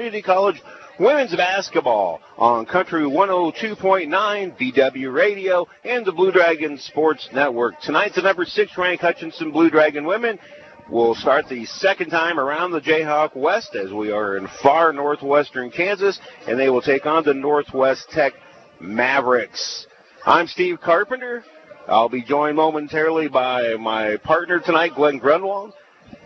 Community College women's basketball on Country 102.9 BW Radio and the Blue Dragon Sports Network. Tonight's the number 6 ranked Hutchinson Blue Dragon women will start the second time around the Jayhawk West as we are in far northwestern Kansas, and they will take on the Northwest Tech Mavericks. I'm Steve Carpenter. I'll be joined momentarily by my partner tonight, Glenn Grunwald.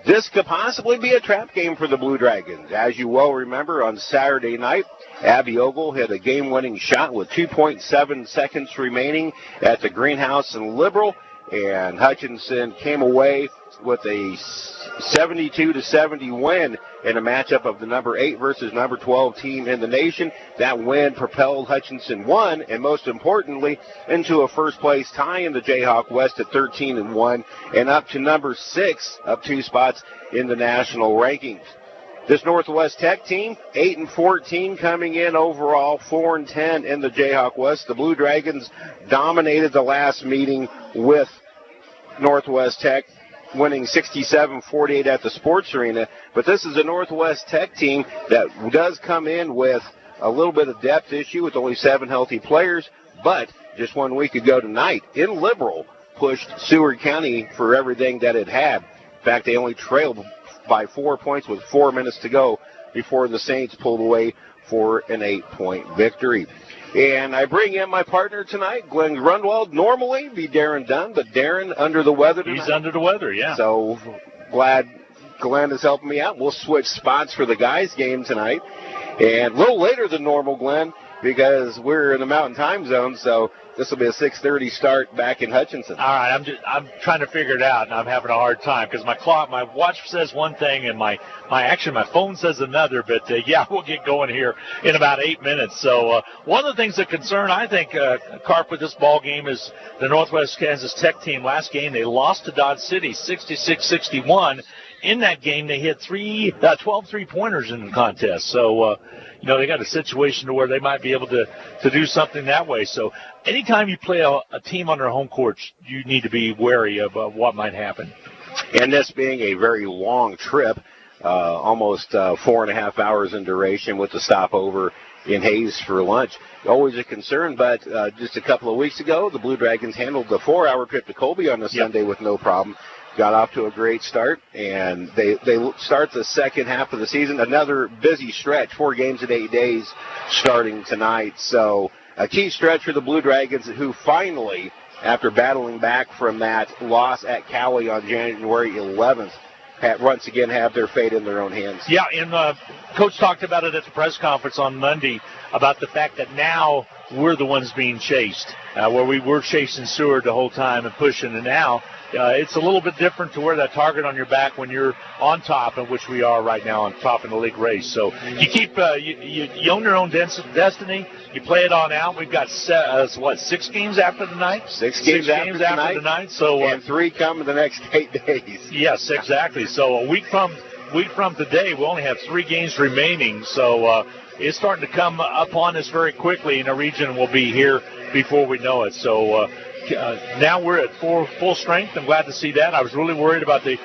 This could possibly be a trap game for the Blue Dragons. As you well remember, on Saturday night, Abby Ogle hit a game-winning shot with 2.7 seconds remaining at the Greenhouse and Liberal, and Hutchinson came away with a 72-70 win in a matchup of the number 8 versus number 12 team in the nation. That win propelled Hutchinson 1, and most importantly, into a first-place tie in the Jayhawk West at 13-1, and up to number 6, up 2 spots in the national rankings. This Northwest Tech team, 8-14, coming in overall, 4-10 in the Jayhawk West. The Blue Dragons dominated the last meeting with Northwest Tech, winning 67-48 at the Sports Arena. But this is a Northwest Tech team that does come in with a little bit of depth issue with only 7 healthy players. But just 1 week ago tonight, in Liberal, pushed Seward County for everything that it had. In fact, they only trailed by 4 points with 4 minutes to go before the Saints pulled away for an 8-point victory. And I bring in my partner tonight, Glenn Grunwald. Normally be Darren Dunn, but Darren under the weather tonight. He's under the weather, yeah. So glad Glenn is helping me out. We'll switch spots for the guys' game tonight. And a little later than normal, Glenn, because we're in the Mountain Time Zone, so this will be a 6:30 start back in Hutchinson. All right, I'm trying to figure it out, and I'm having a hard time because my watch says one thing and my phone says another. But yeah, we'll get going here in about 8 minutes. So one of the things that concern, I think, Carp, with this ball game is the Northwest Kansas Tech team. Last game they lost to Dodge City 66-61. In that game, they hit 12 three-pointers in the contest. So, they got a situation to where they might be able to do something that way. So anytime you play a team on their home court, you need to be wary of what might happen. And this being a very long trip, almost 4.5 hours in duration with the stopover in Hayes for lunch, always a concern. But just a couple of weeks ago, the Blue Dragons handled the 4-hour trip to Colby on a Sunday with no problem. Got off to a great start, and they start the second half of the season. Another busy stretch, 4 games in 8 days starting tonight. So a key stretch for the Blue Dragons, who finally, after battling back from that loss at Cowley on January 11th, once again have their fate in their own hands. Yeah, and Coach talked about it at the press conference on Monday about the fact that now we're the ones being chased, where we were chasing Seward the whole time and pushing, and now it's a little bit different to wear that target on your back when you're on top, in which we are right now on top in the league race. So you keep you own your own destiny. You play it on out. We've got 6 games after the night? 6 games after the night. So and 3 come in the next 8 days. Yes, exactly. So a week from today, we only have 3 games remaining. So it's starting to come upon us very quickly, and the region will be here before we know it. So now we're at full strength. I'm glad to see that. I was really worried about the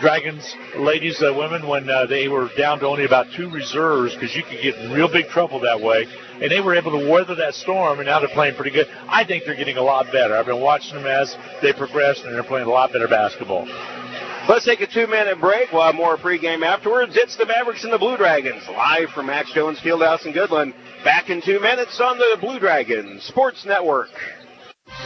Dragons, ladies, women, when they were down to only about 2 reserves, because you could get in real big trouble that way. And they were able to weather that storm, and now they're playing pretty good. I think they're getting a lot better. I've been watching them as they progress, and they're playing a lot better basketball. Let's take a 2-minute break. We'll have more pregame afterwards. It's the Mavericks and the Blue Dragons, live from Max Jones Fieldhouse in Goodland. Back in 2 minutes on the Blue Dragons Sports Network.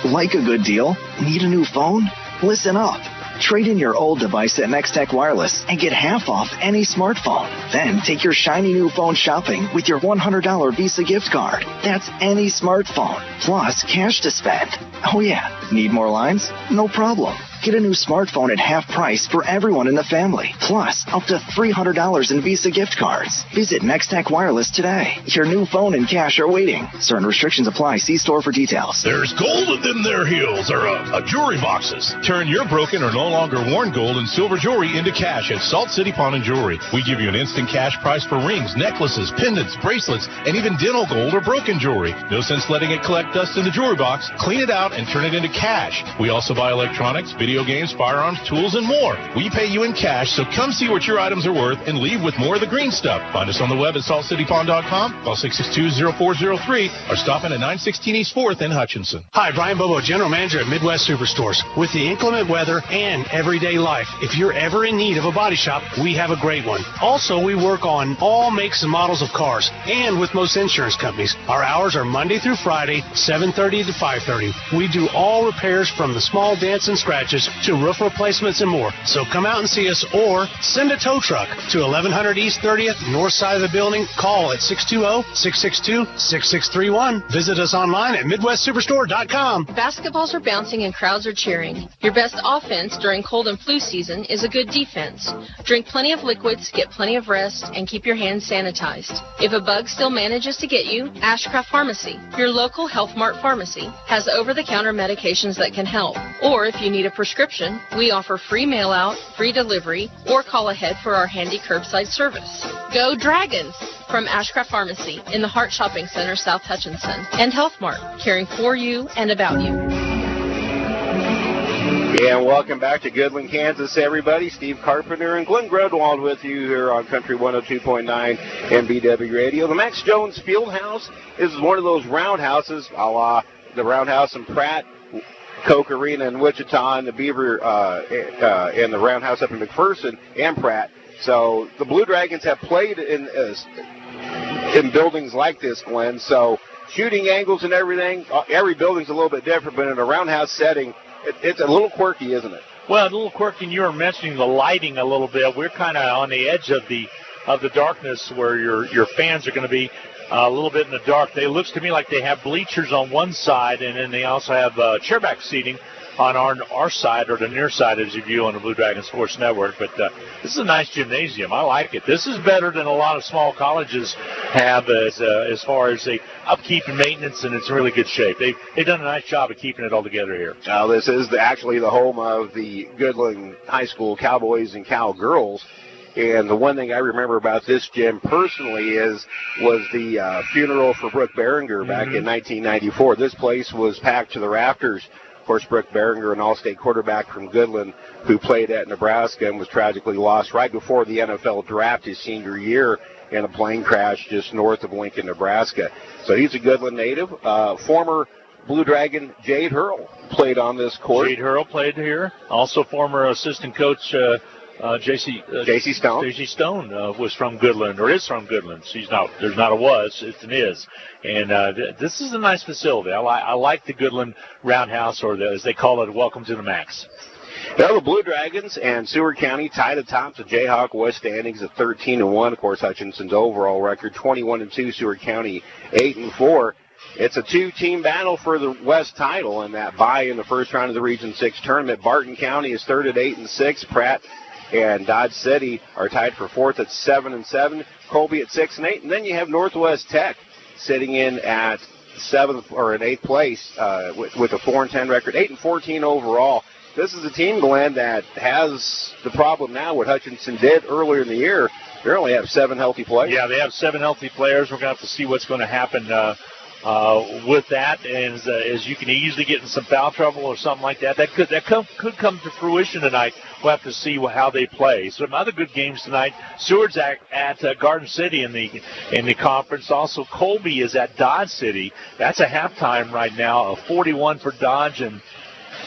Like a good deal? Need a new phone? Listen up. Trade in your old device at Next Tech Wireless and get half off any smartphone. Then take your shiny new phone shopping with your $100 Visa gift card. That's any smartphone, plus cash to spend. Oh yeah, need more lines? No problem. Get a new smartphone at half price for everyone in the family, plus up to $300 in Visa gift cards. Visit Next Tech Wireless today. Your new phone and cash are waiting. Certain restrictions apply. See store for details. There's gold in them there heels, or jewelry boxes. Turn your broken or no longer worn gold and silver jewelry into cash at Salt City Pawn and Jewelry. We give you an instant cash price for rings, necklaces, pendants, bracelets, and even dental gold or broken jewelry. No sense letting it collect dust in the jewelry box. Clean it out and turn it into cash. We also buy electronics, video video games, firearms, tools, and more. We pay you in cash, so come see what your items are worth and leave with more of the green stuff. Find us on the web at saltcitypawn.com, call 662-0403, or stop in at 916 East 4th in Hutchinson. Hi, Brian Bobo, General Manager at Midwest Superstores. With the inclement weather and everyday life, if you're ever in need of a body shop, we have a great one. Also, we work on all makes and models of cars, and with most insurance companies. Our hours are Monday through Friday, 7:30 to 5:30. We do all repairs from the small dents and scratches to roof replacements and more. So come out and see us, or send a tow truck to 1100 East 30th, north side of the building. Call at 620-662-6631. Visit us online at MidwestSuperstore.com. Basketballs are bouncing and crowds are cheering. Your best offense during cold and flu season is a good defense. Drink plenty of liquids, get plenty of rest, and keep your hands sanitized. If a bug still manages to get you, Ashcraft Pharmacy, your local Health Mart pharmacy, has over-the-counter medications that can help. Or if you need a prescription, we offer free mail-out, free delivery, or call ahead for our handy curbside service. Go Dragons! From Ashcraft Pharmacy in the Hart Shopping Center, South Hutchinson, and Health Mart, caring for you and about you. And welcome back to Goodland, Kansas, everybody. Steve Carpenter and Glenn Grodwald with you here on Country 102.9 MBW Radio. The Max Jones Fieldhouse is one of those roundhouses, a la the roundhouse in Pratt, Coke Arena in Wichita, and the Beaver and the roundhouse up in McPherson and Pratt. So the Blue Dragons have played in buildings like this, Glenn. So shooting angles and everything, every building's a little bit different, but in a roundhouse setting, it's a little quirky, isn't it? Well, a little quirky, and you were mentioning the lighting a little bit. We're kind of on the edge of the darkness where your fans are going to be a little bit in the dark. It looks to me like they have bleachers on one side, and then they also have chairback seating on our side, or the near side as you view on the Blue Dragon Sports Network. But this is a nice gymnasium. I like it. This is better than a lot of small colleges have as far as the upkeep and maintenance, and it's in really good shape. They've done a nice job of keeping it all together here. This is actually the home of the Goodland High School Cowboys and Cowgirls. And the one thing I remember about this gym personally was the funeral for Brooke Behringer back in 1994. This place was packed to the rafters. Of course, Brooke Behringer, an all-state quarterback from Goodland, who played at Nebraska and was tragically lost right before the NFL draft his senior year in a plane crash just north of Lincoln, Nebraska. So he's a Goodland native. Former Blue Dragon Jade Hurl played on this court. Jade Hurl played here. Also former assistant coach J.C. Stone was from Goodland, or is from Goodland. There's not a was, it's an is. And this is a nice facility. I like the Goodland Roundhouse, or as they call it, Welcome to the Max. Now the Blue Dragons and Seward County tied atop the Jayhawk West standings at 13-1. Of course, Hutchinson's overall record 21-2. Seward County 8-4. It's a two-team battle for the West title, and that bye in the first round of the Region 6 tournament. Barton County is third at 8-6. Pratt and Dodge City are tied for fourth at 7-7. Colby at 6-8, and then you have Northwest Tech sitting in at seventh or in eighth place with a 4-10 record, 8-14 overall. This is a team, Glenn, that has the problem now what Hutchinson did earlier in the year. They only have 7 healthy players. Yeah, they have 7 healthy players. We're going to have to see what's going to happen with that, and as you can easily get in some foul trouble or something like that. That could come to fruition tonight. We'll have to see how they play. Some other good games tonight. Seward's at Garden City in the conference. Also, Colby is at Dodge City. That's a halftime right now, a 41 for Dodge and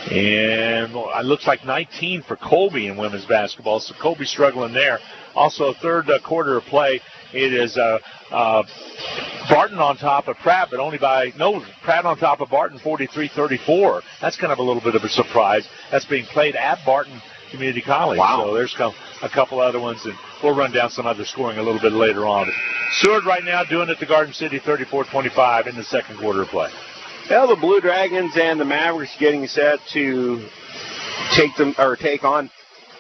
it looks like 19 for Colby in women's basketball. So Colby's struggling there. Also, third quarter of play. It is Barton on top of Pratt, but Pratt on top of Barton, 43-34. That's kind of a little bit of a surprise. That's being played at Barton Community College. Wow. So there's a couple other ones, and we'll run down some other scoring a little bit later on. Seward right now doing it to Garden City, 34-25 in the second quarter of play. Well, the Blue Dragons and the Mavericks getting set to take on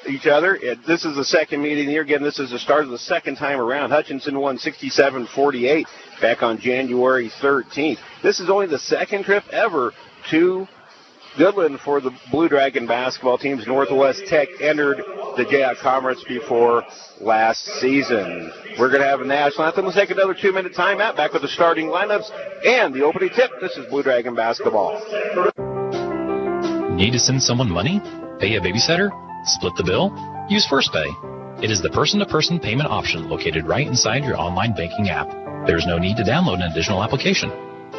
each other. This is the second meeting of the year. Again, this is the start of the second time around. Hutchinson won 67-48 back on January 13th. This is only the second trip ever to Goodland for the Blue Dragon basketball teams. Northwest Tech entered the Jayhawk Commerce before last season. We're going to have a national anthem. We'll take another 2-minute timeout. Back with the starting lineups and the opening tip. This is Blue Dragon basketball. Need to send someone money? Pay a babysitter? Split the bill? Use First Pay. It is the person-to-person payment option located right inside your online banking app. There's no need to download an additional application.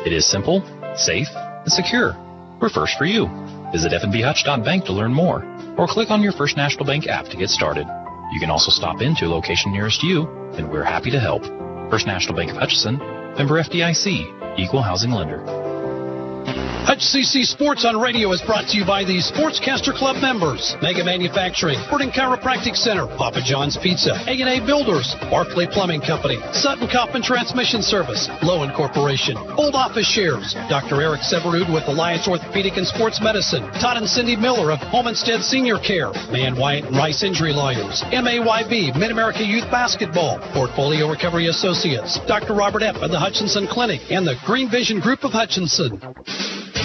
It is simple, safe, and secure. We're First for you. Visit fnbhutch.bank to learn more, or click on your First National Bank app to get started. You can also stop into a location nearest you, and we're happy to help. First National Bank of Hutchinson, member FDIC, equal housing lender. HCC Sports on Radio is brought to you by the Sportscaster Club members, Mega Manufacturing, Burton Chiropractic Center, Papa John's Pizza, A&A Builders, Barclay Plumbing Company, Sutton Coffin Transmission Service, Lowen Corporation, Old Office Shares, Dr. Eric Severud with Alliance Orthopedic and Sports Medicine, Todd and Cindy Miller of Homestead Senior Care, Man Wyatt and Rice Injury Lawyers, MAYB, Mid-America Youth Basketball, Portfolio Recovery Associates, Dr. Robert Epp of the Hutchinson Clinic, and the Green Vision Group of Hutchinson.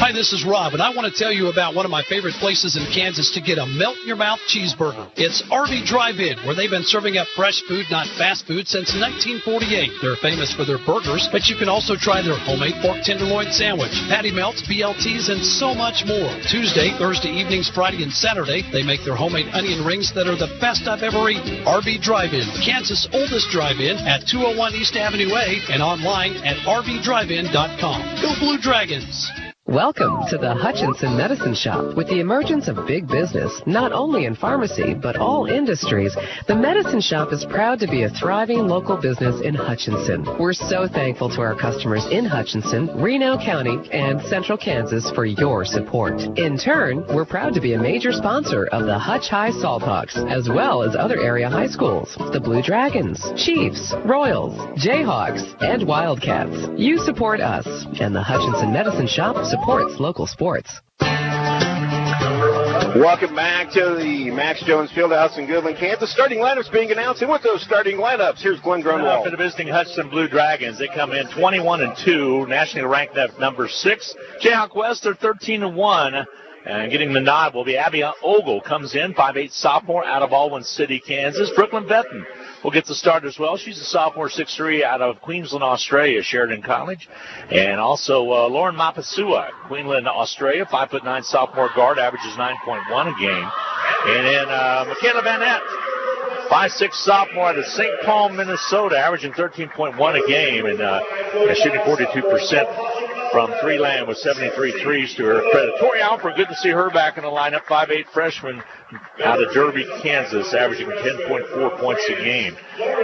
Hi, this is Rob, and I want to tell you about one of my favorite places in Kansas to get a melt-in-your-mouth cheeseburger. It's RV Drive-In, where they've been serving up fresh food, not fast food, since 1948. They're famous for their burgers, but you can also try their homemade pork tenderloin sandwich, patty melts, BLTs, and so much more. Tuesday, Thursday evenings, Friday, and Saturday, they make their homemade onion rings that are the best I've ever eaten. RV Drive-In, Kansas' oldest drive-in at 201 East Avenue A and online at rvdrivein.com. Go Blue Dragons! Welcome to the Hutchinson Medicine Shop. With the emergence of big business, not only in pharmacy, but all industries, the Medicine Shop is proud to be a thriving local business in Hutchinson. We're so thankful to our customers in Hutchinson, Reno County, and Central Kansas for your support. In turn, we're proud to be a major sponsor of the Hutch High Salthawks, as well as other area high schools, the Blue Dragons, Chiefs, Royals, Jayhawks, and Wildcats. You support us, and the Hutchinson Medicine Shop supports local sports. Welcome back to the Max Jones Fieldhouse in Goodland, Kansas. Starting lineups being announced, and with those starting lineups, here's Glenn Grunwald. For the visiting Hutchinson Blue Dragons, they come in 21-2, nationally ranked at number 6. Jayhawk West are 13-1. And getting the nod will be Abby Ogle, comes in, 5'8", sophomore out of Baldwin City, Kansas. Brooklyn Betton will get the start as well. She's a sophomore, 6'3", out of Queensland, Australia, Sheridan College. And also Lauren Mapasua, Queensland, Australia, 5'9", sophomore guard, averages 9.1 a game. And then Michaela Van Nett, 5'6", sophomore out of St. Paul, Minnesota, averaging 13.1 a game and shooting 42% from three-land with 73 threes to her credit. Tori Alford, good to see her back in the lineup, 5'8", freshman out of Derby, Kansas, averaging 10.4 points a game.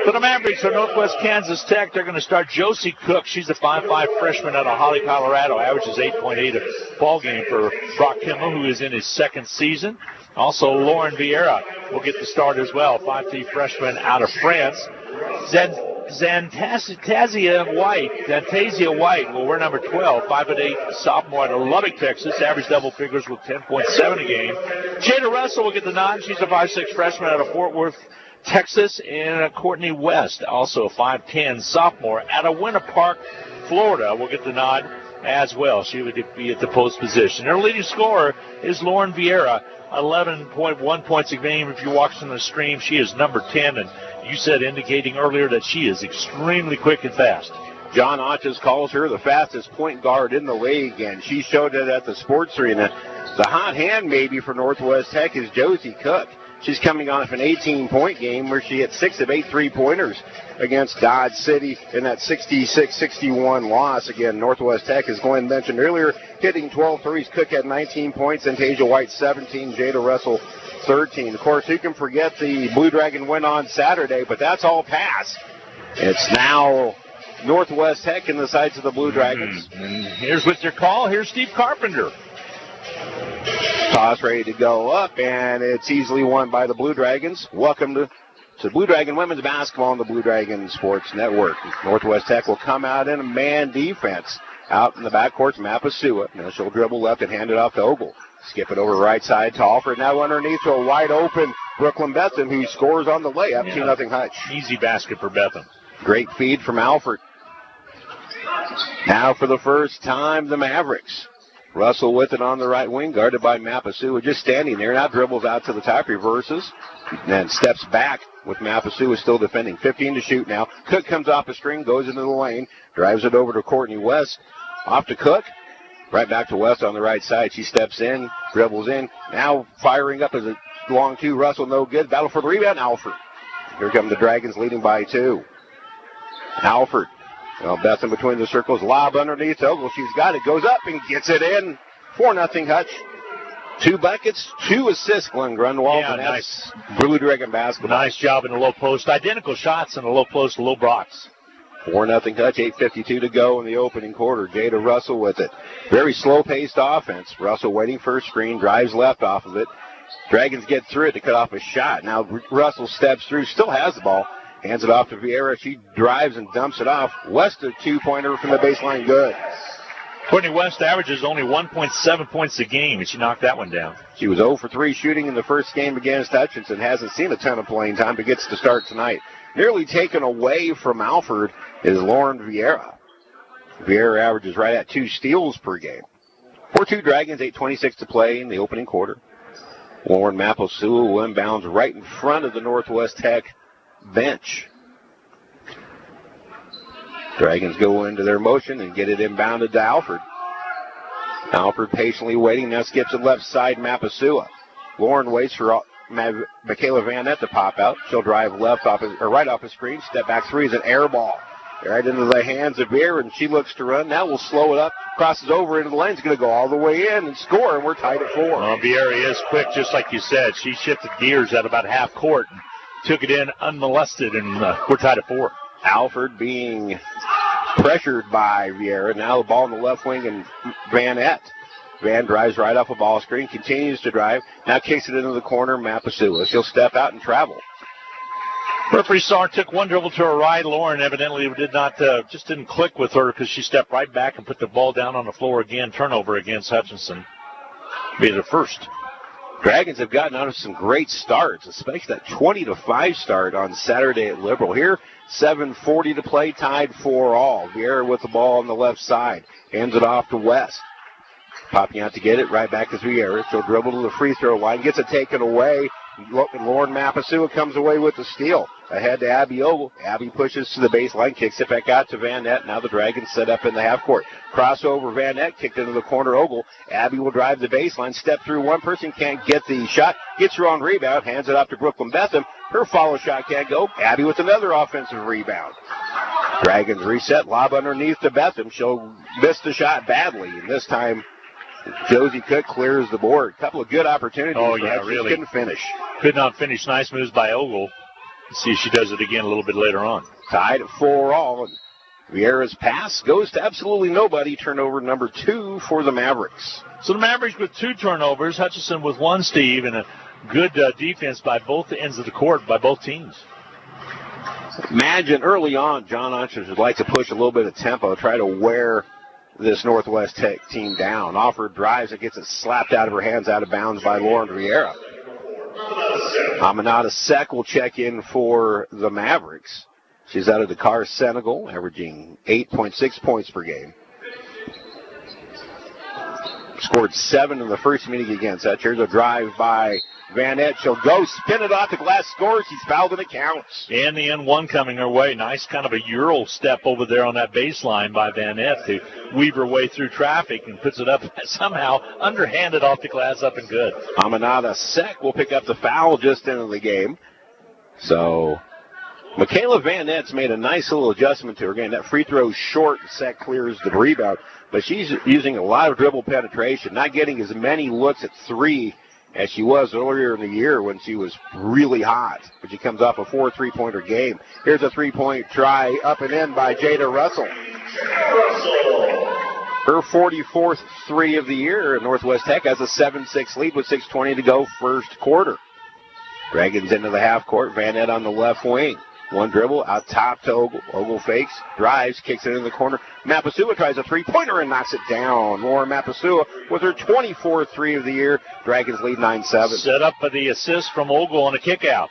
For the Mavericks are Northwest Kansas Tech. They're going to start Josie Cook. She's a 5'5", freshman out of Holly, Colorado, averages 8.8 a ball game for Brock Kimmel, who is in his second season. Also, Lauren Vieira will get the start as well, 5'3", freshman out of France. Zantasia White will wear number 12, 5'8", sophomore out of Lubbock, Texas, average double figures with 10.7 a game. Jada Russell will get the nod. She's a 5'6", freshman out of Fort Worth, Texas. And Courtney West, also a 5'10", sophomore out of Winter Park, Florida, will get the nod as well. She would be at the post position. Her leading scorer is Lauren Vieira, 11.1 points a game. If you're watching the stream, she is number 10, and you said indicating earlier that she is extremely quick and fast. John Otches calls her the fastest point guard in the league, and she showed it at the sports arena. The hot hand maybe for Northwest Tech is Josie Cook. She's coming off an 18-point game where she hit 6 of 8 three-pointers against Dodge City in that 66-61 loss. Again, Northwest Tech, as Glenn mentioned earlier, hitting 12 threes. Cook had 19 points, and Tasia White 17, Jada Russell 13. Of course, who can forget the Blue Dragon win on Saturday, but that's all past. It's now Northwest Tech in the sights of the Blue Dragons. And here's with your call. Here's Steve Carpenter. Toss ready to go up, and it's easily won by the Blue Dragons. Welcome to Blue Dragon Women's Basketball on the Blue Dragon Sports Network. Northwest Tech will come out in a man defense. Out in the backcourt, Mapasua. Now she'll dribble left and hand it off to Ogle. Skip it over right side to Alford. Now underneath to a wide open Brooklyn Bethan, who scores on the layup. 2-0 Hutch. Easy basket for Bethan. Great feed from Alford. Now for the first time, the Mavericks. Russell with it on the right wing, guarded by Mapasua, just standing there. Now dribbles out to the top, reverses, and then steps back with Mapasua still defending. 15 to shoot now. Cook comes off the string, goes into the lane, drives it over to Courtney West. Off to Cook. Right back to West on the right side. She steps in, dribbles in. Now firing up as a long 2. Russell no good. Battle for the rebound. Alford. Here come the Dragons leading by 2. Alford. Well, Betham between the circles. Lob underneath Ogle. She's got it. Goes up and gets it in. 4-0 Hutch. 2 buckets, 2 assists, Glenn Grunwald. Yeah, nice. Blue Dragon basketball. Nice job in the low post. Identical shots in the low post, low box. 4-0 Hutch, 8:52 to go in the opening quarter. Jada Russell with it. Very slow-paced offense. Russell waiting for a screen, drives left off of it. Dragons get through it to cut off a shot. Now Russell steps through, still has the ball, hands it off to Vieira. She drives and dumps it off. West a 2-pointer from the baseline, good. Courtney West averages only 1.7 points a game, and she knocked that one down. She was 0 for 3 shooting in the first game against Hutchinson. Hasn't seen a ton of playing time, but gets to start tonight. Nearly taken away from Alford is Lauren Vieira. Vieira averages right at 2 steals per game. 4-2 Dragons, 8:26 to play in the opening quarter. Lauren Mapasua will inbounds right in front of the Northwest Tech bench. Dragons go into their motion and get it inbounded to Alford. Alford patiently waiting, now skips it left side, Mapasua. Lauren waits for Michaela Van Nett to pop out. She'll drive left off right off the screen. Step back 3 is an air ball. Right into the hands of Veer, and she looks to run. Now we'll slow it up. Crosses over into the lane. It's going to go all the way in and score, and we're tied at 4. Well, Vieira is quick, just like you said. She shifted gears at about half court and took it in unmolested, and we're tied at 4. Alford being pressured by Vieira. Now the ball in the left wing, and Van Nett. Van drives right off a ball screen, continues to drive. Now kicks it into the corner, Mapasua. She'll step out and travel. Referee Sarr took one dribble to her right. Lauren evidently didn't click with her because she stepped right back and put the ball down on the floor again. Turnover against Hutchinson. Be the first. Dragons have gotten out of some great starts, especially that 20-5 start on Saturday at Liberal. Here, 7:40 to play, tied 4-all. Vieira with the ball on the left side. Hands it off to West. Popping out to get it, right back to Vieira. She'll dribble to the free throw line, gets it taken away. Lauren Mapasua comes away with the steal. Ahead to Abby Ogle. Abby pushes to the baseline, kicks it back out to Van Nett. Now the Dragons set up in the half court. Crossover, Van Nett kicked into the corner, Ogle. Abby will drive the baseline, step through one person, can't get the shot, gets her own rebound, hands it off to Brooklyn Betham. Her follow shot can't go. Abby with another offensive rebound. Dragons reset, lob underneath to Betham. She'll miss the shot badly, and this time Josie Cook clears the board. Couple of good opportunities. Oh, yeah, really. Couldn't finish. Could not finish. Nice moves by Ogle. See if she does it again a little bit later on. Tied at 4-all. And Vieira's pass goes to absolutely nobody. Turnover number 2 for the Mavericks. So the Mavericks with 2 turnovers. Hutchinson with 1, Steve, and a good defense by both ends of the court by both teams. Imagine early on, John Hutchinson would like to push a little bit of tempo, try to wear this Northwest Tech team down. Offer drives, it gets it slapped out of her hands, out of bounds by Lauren Vieira. Aminata Sek will check in for the Mavericks. She's out of Dakar, Senegal, averaging 8.6 points per game. Scored 7 in the first meeting against that. Here's a drive by Van Nett. She'll go, spin it off the glass, scores. She's fouled and it counts. And the N1 coming her way. Nice kind of a Euro step over there on that baseline by Van Nett to weave her way through traffic and puts it up somehow underhanded off the glass, up and good. Aminata Sek will pick up the foul just into the game. So Michaela Van Nett's made a nice little adjustment to her game. That free throw short, Sek clears the rebound. But she's using a lot of dribble penetration, not getting as many looks at 3 as she was earlier in the year when she was really hot. But she comes off a 4 3-pointer game. Here's a 3-point try up and in by Jada Russell. Her 44th 3 of the year, and Northwest Tech has a 7-6 lead with 6:20 to go first quarter. Dragons into the half court. Van Nett on the left wing. One dribble out top to Ogle. Ogle fakes, drives, kicks it in the corner. Mapasua tries a 3-pointer and knocks it down. Lauren Mapasua with her 24th 3 of the year. Dragons lead 9-7. Set up for the assist from Ogle on a kick out.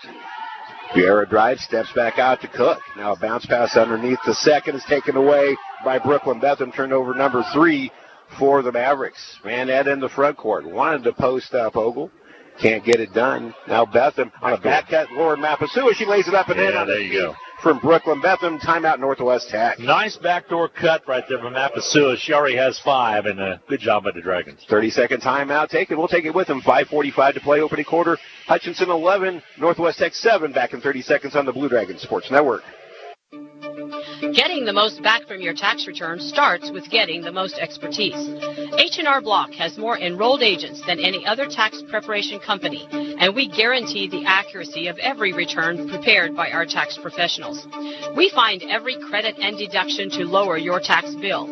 Vieira drives, steps back out to Cook. Now a bounce pass underneath the second is taken away by Brooklyn Betham. Turnover number 3 for the Mavericks. Van Nett in the front court. Wanted to post up Ogle. Can't get it done. Now Betham on a back cut. Lauren Mapasua. She lays it up and in. There you go. from Brooklyn Bethlehem. Timeout, Northwest Tech. Nice backdoor cut right there from Mapasua. She already has 5, and a good job by the Dragons. 30-second timeout taken. We'll take it with them. 5:45 to play, opening quarter. Hutchinson 11, Northwest Tech 7. Back in 30 seconds on the Blue Dragon Sports Network. Getting the most back from your tax return starts with getting the most expertise. H&R Block has more enrolled agents than any other tax preparation company, and we guarantee the accuracy of every return prepared by our tax professionals. We find every credit and deduction to lower your tax bill.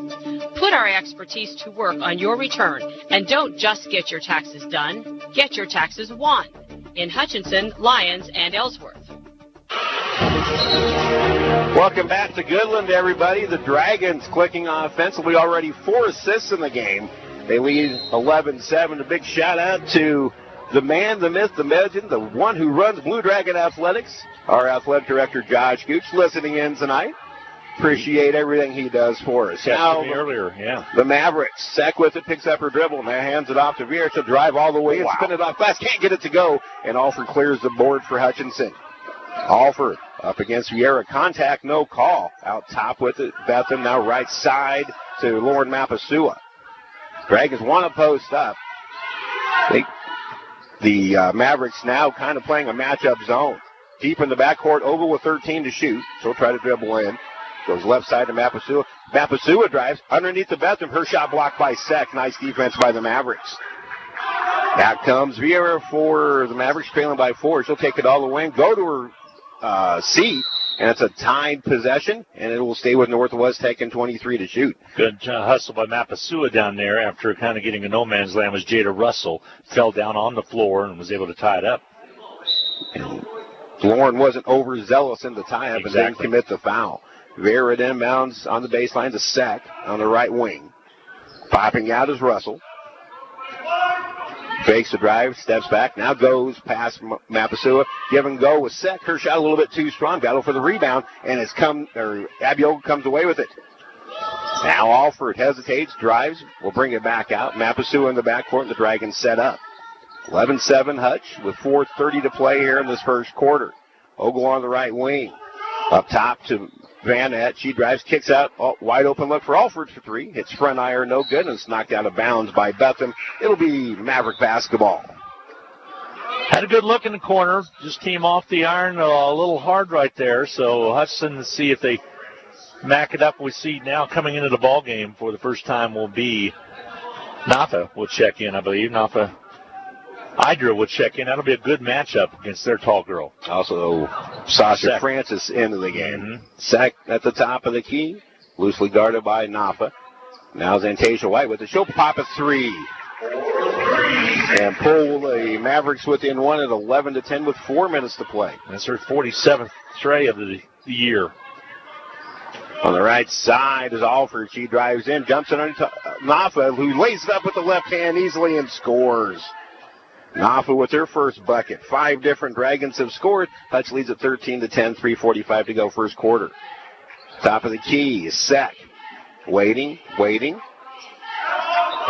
Put our expertise to work on your return, and don't just get your taxes done, get your taxes won. In Hutchinson, Lyons, and Ellsworth. Welcome back to Goodland, everybody. The Dragons clicking offensively, already 4 assists in the game. They lead 11-7. A big shout-out to the man, the myth, the legend, the one who runs Blue Dragon Athletics, our athletic director, Josh Gooch, listening in tonight. Appreciate everything he does for us. Now, earlier, yeah. The Mavericks, Sack with it, picks up her dribble, and hands it off to Veer. She'll drive all the way and spin it off fast. Can't get it to go, and Alford clears the board for Hutchinson. Alford up against Vieira. Contact, no call. Out top with it. Bethlehem now right side to Lauren Mapasua. Dragons want to post up. The Mavericks now kind of playing a matchup zone. Deep in the backcourt, Oval with 13 to shoot. So we'll try to dribble in. Goes left side to Mapasua. Mapasua drives underneath the Bethlehem. Her shot blocked by Seck. Nice defense by the Mavericks. Out comes Vieira for the Mavericks, trailing by 4. She'll take it all the way and go to her seat, and it's a tied possession, and it will stay with Northwest Tech in 23 to shoot. Good hustle by Mapasua down there after kind of getting a no man's land was Jada Russell. Fell down on the floor and was able to tie it up. And Lauren wasn't overzealous in the tie-up and didn't commit the foul. Vera inbounds on the baseline to Sack on the right wing. Popping out is Russell. Fakes the drive, steps back, now goes past Mapasua. Give and go with Seck. Her shot a little bit too strong. Battle for the rebound, and Abiola comes away with it. Now Alford hesitates, drives, will bring it back out. Mapasua in the backcourt, and the Dragons set up. 11-7 Hutch with 4:30 to play here in this first quarter. Ogle on the right wing. Up top to Vanette. She drives, kicks out. Wide open look for Alford for 3. Hits front iron, no good, and it's knocked out of bounds by Bethlehem. It'll be Maverick basketball. Had a good look in the corner. Just came off the iron a little hard right there. So Hudson, to see if they mack it up. We see now coming into the ball game for the first time will be Nafa will check in, I believe. Nafa Idra will check in. That'll be a good matchup against their tall girl. Also, Sasha Francis into the game. Mm-hmm. Sack at the top of the key, loosely guarded by Nafa. Now Zantasia White with it. She'll pop a 3. And pull the Mavericks within 1 at 11-10 with 4 minutes to play. That's her 47th tray of the year. On the right side is Alford. She drives in, jumps in on Nafa, who lays it up with the left hand easily and scores. Nafa with her first bucket. 5 different Dragons have scored. Hutch leads at 13-10, 3:45 to go first quarter. Top of the key is Seck. Waiting.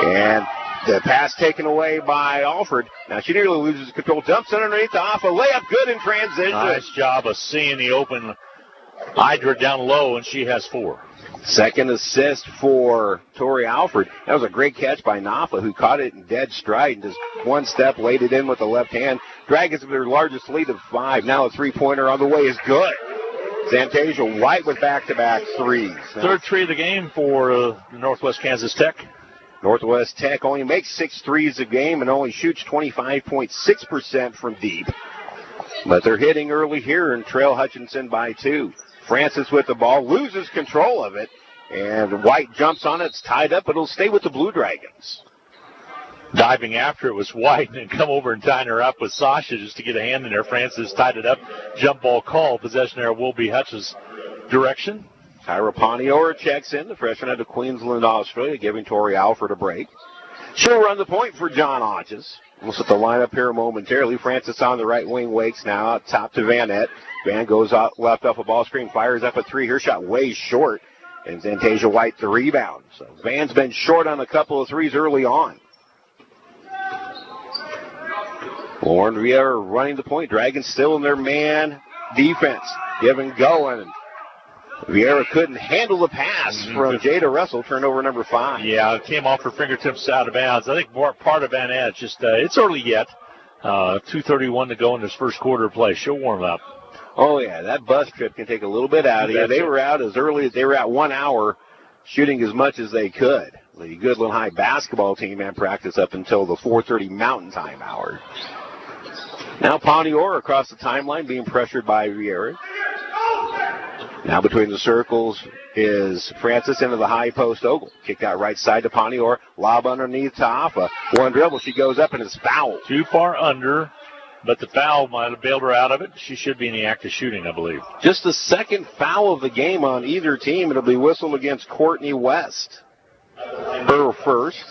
And the pass taken away by Alford. Now she nearly loses control. Dumps it underneath the off. A layup good in transition. Nice job of seeing the open Idra down low, and she has 4. Second assist for Tori Alford. That was a great catch by Nafa, who caught it in dead stride and just one step laid it in with the left hand. Dragons have their largest lead of 5. Now a 3-pointer on the way is good. Zantasia White with back-to-back 3s. Third 3 of the game for Northwest Kansas Tech. Northwest Tech only makes 6 threes a game and only shoots 25.6% from deep. But they're hitting early here and trail Hutchinson by 2. Francis with the ball, loses control of it, and White jumps on it. It's tied up, but it'll stay with the Blue Dragons. Diving after it was White, and come over and tying her up with Sasha just to get a hand in there. Francis tied it up. Jump ball call. Possession there will be Hutch's direction. Tyra Poniora checks in, the freshman out of Queensland, Australia, giving Tori Alford a break. She'll run the point for John Hodges. We'll set the lineup here momentarily. Francis on the right wing, wakes now out top to Vanette. Van goes out left off a ball screen, fires up a 3. Her shot way short, and Zantasia White the rebound. So Van's been short on a couple of 3s early on. Lauren Vieira running the point. Dragons still in their man defense. give and go, and Vieira couldn't handle the pass from Jada Russell, turnover number 5. Yeah, it came off her fingertips out of bounds. I think more part of Van Ness, just it's early yet. 2:31 to go in this first quarter of play. She'll warm up. Oh, yeah, that bus trip can take a little bit out of you. They were out as early as they were out 1 hour, shooting as much as they could. The Goodland High basketball team had practice up until the 4:30 Mountain Time hour. Now Pontior across the timeline being pressured by Vieira. Now between the circles is Francis into the high post. Ogle kicked out right side to Pontior. Lob underneath to Hoffa. One dribble. She goes up and is fouled. Too far under, but the foul might have bailed her out of it. She should be in the act of shooting, I believe. Just the second foul of the game on either team. It'll be whistled against Courtney West. Her first.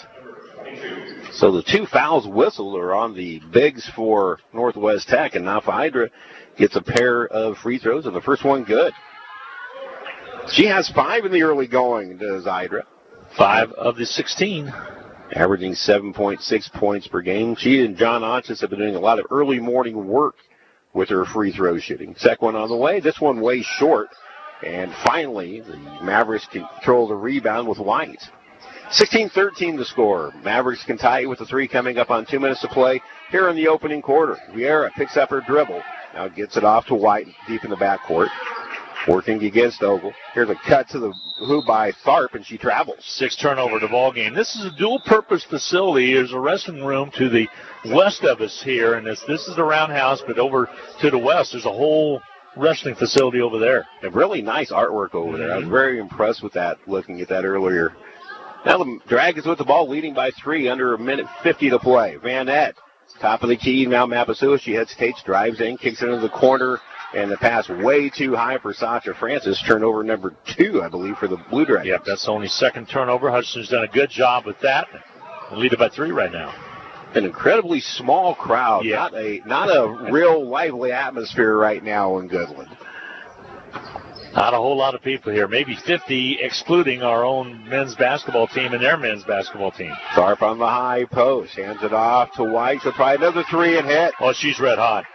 So the 2 fouls whistled are on the bigs for Northwest Tech, and now Hydra gets a pair of free throws, and the first one good. She has 5 in the early going, does Hydra. 5 of the 16. Averaging 7.6 points per game. She and John Onches have been doing a lot of early morning work with her free throw shooting. Second one on the way. This one way short. And finally, the Mavericks control the rebound with White. 16-13 the score. Mavericks can tie it with the 3 coming up on 2 minutes to play here in the opening quarter. Vieira picks up her dribble. Now gets it off to White deep in the backcourt. Working against Ogle. Here's a cut to the hoop by Tharp, and she travels. 6 turnover to ball game. This is a dual-purpose facility. There's a wrestling room to the west of us here, and this is the roundhouse, but over to the west, there's a whole wrestling facility over there. A really nice artwork over there. I was very impressed with that, looking at that earlier. Now the Dragons with the ball, leading by 3, under 1:50 to play. Van Ness, top of the key, now Mapasua. She hesitates, drives in, kicks it into the corner. And the pass way too high for Sasha Francis. Turnover number 2, I believe, for the Blue Dragons. Yep, that's only second turnover. Hutchinson's done a good job with that. They lead it by 3 right now. An incredibly small crowd. Yeah. Not a real lively atmosphere right now in Goodland. Not a whole lot of people here. Maybe 50, excluding our own men's basketball team and their men's basketball team. Tharp on the high post. Hands it off to White. She'll try another 3 and hit. Oh, she's red hot.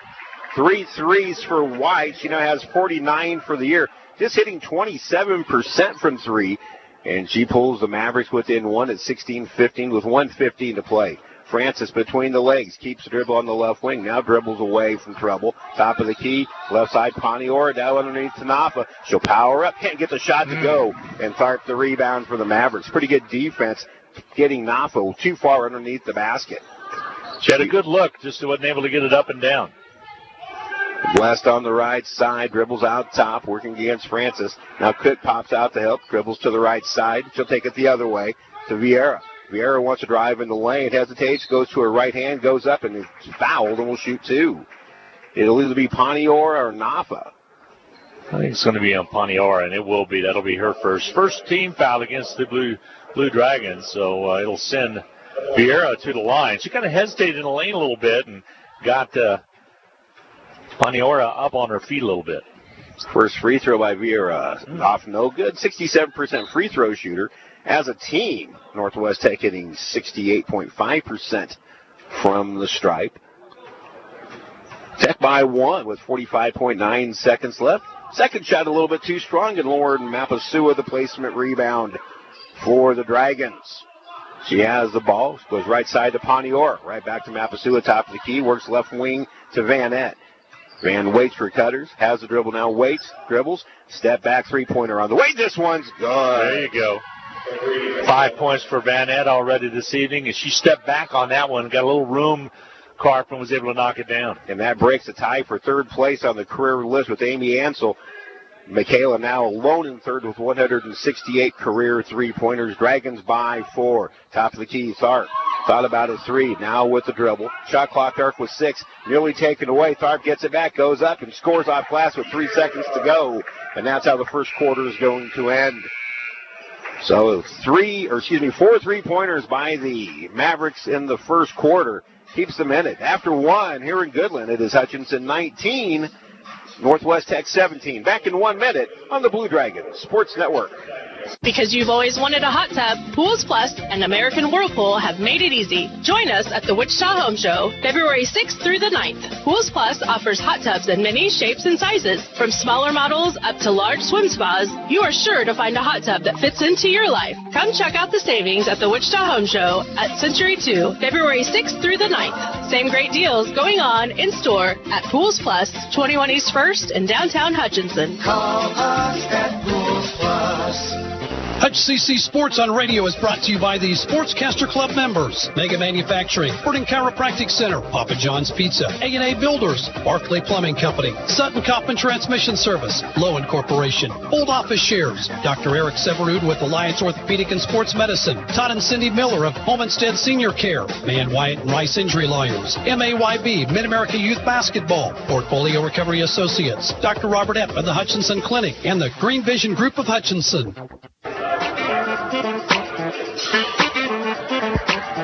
3 threes for White. She now has 49 for the year. Just hitting 27% from 3. And she pulls the Mavericks within 1 at 16-15 with 1:15 to play. Francis between the legs. Keeps the dribble on the left wing. Now dribbles away from trouble. Top of the key. Left side, Pontior. Down underneath Tanafa. She'll power up. Can't get the shot to go. And Tharp the rebound for the Mavericks. Pretty good defense. Getting Nafa too far underneath the basket. She had a good look. Just wasn't able to get it up and down. West on the right side, dribbles out top, working against Francis. Now Cook pops out to help, dribbles to the right side. She'll take it the other way to Vieira. Vieira wants to drive in the lane, hesitates, goes to her right hand, goes up and is fouled and will shoot 2. It'll either be Pontior or Nafa. I think it's going to be on Pontior, and it will be. That'll be her first team foul against the Blue Dragons, so it'll send Vieira to the line. She kind of hesitated in the lane a little bit and got Pontiora up on her feet a little bit. First free throw by Vieira. Off no good. 67% free throw shooter. As a team, Northwest Tech hitting 68.5% from the stripe. Tech by 1 with 45.9 seconds left. Second shot a little bit too strong, and Lauren Mapasua the placement rebound for the Dragons. She has the ball. Goes right side to Pontior. Right back to Mapasua, top of the key. Works left wing to Van Ness. Van waits for cutters. Has the dribble now. Waits. Dribbles. Step back. Three-pointer on the way. This one's good. There you go. 5 points for Van Ness already this evening. And she stepped back on that one. Got a little room. Carpenter was able to knock it down. And that breaks the tie for third place on the career list with Amy Ansel. Michaela now alone in third with 168 career three-pointers. Dragons by 4. Top of the key, Tharp. Thought about a 3. Now with the dribble. Shot clock arc with 6. Nearly taken away. Tharp gets it back, goes up, and scores off glass with 3 seconds to go. And that's how the first quarter is going to end. So 4 three-pointers by the Mavericks in the first quarter. Keeps them in it. After 1 here in Goodland, it is Hutchinson 19, Northwest Tech 17. Back in 1 minute on the Blue Dragons Sports Network. Because you've always wanted a hot tub, Pools Plus and American Whirlpool have made it easy. Join us at the Wichita Home Show, February 6th through the 9th. Pools Plus offers hot tubs in many shapes and sizes. From smaller models up to large swim spas, you are sure to find a hot tub that fits into your life. Come check out the savings at the Wichita Home Show at Century 2, February 6th through the 9th. Same great deals going on in store at Pools Plus, 21 East 1st in downtown Hutchinson. Call us at Pools Plus. HCC Sports on Radio is brought to you by the Sportscaster Club members, Mega Manufacturing, Sporting Chiropractic Center, Papa John's Pizza, A&A Builders, Barclay Plumbing Company, Sutton Coffman Transmission Service, Lowen Corporation, Old Office Shares, Dr. Eric Severud with Alliance Orthopedic and Sports Medicine, Todd and Cindy Miller of Homestead Senior Care, Man Wyatt and Rice Injury Lawyers, MAYB, Mid-America Youth Basketball, Portfolio Recovery Associates, Dr. Robert Epp of the Hutchinson Clinic, and the Green Vision Group of Hutchinson.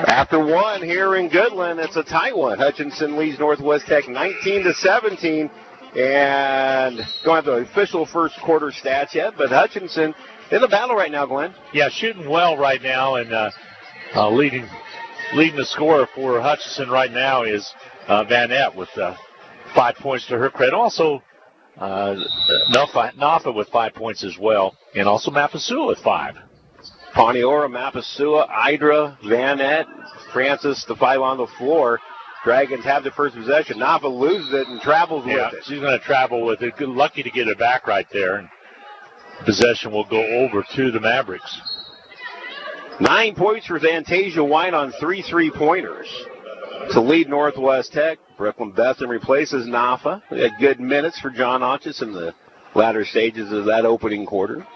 After one here in Goodland, it's a tight one. Hutchinson leads Northwest Tech 19-17, and don't have the official first quarter stats yet, but Hutchinson in the battle right now, Glenn. Yeah, shooting well right now, and leading the scorer for Hutchinson right now is Van Epp with 5 points to her credit. Also, Nafa with 5 points as well, and also Mapasua with 5. Poniora, Mapasua, Idra, Van Epp, Francis, the 5 on the floor. Dragons have the first possession. Nafa loses it and travels with it. She's going to travel with it. Lucky to get it back right there. And possession will go over to the Mavericks. 9 points for Zantasia White on 3 3-pointers. To lead Northwest Tech, Brooklyn Betham replaces Nafa. We had good minutes for John Hotchis in the latter stages of that opening quarter.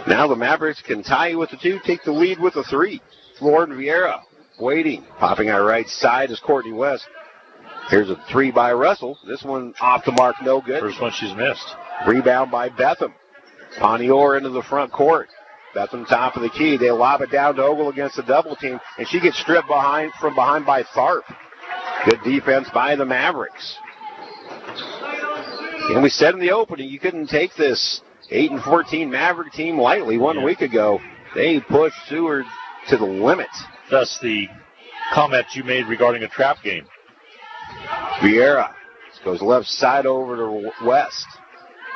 Now the Mavericks can tie with the 2, take the lead with a 3. Lauren Vieira waiting, popping our right side is Courtney West. Here's a 3 by Russell. This one off the mark, no good. First one she's missed. Rebound by Betham. Ponior into the front court. Betham top of the key. They lob it down to Ogle against the double team, and she gets stripped from behind by Tharp. Good defense by the Mavericks. And we said in the opening, you couldn't take this 8-14 Maverick team lightly. 1 week ago, they pushed Seward to the limit. Thus the comment you made regarding a trap game. Vieira goes left side over to West.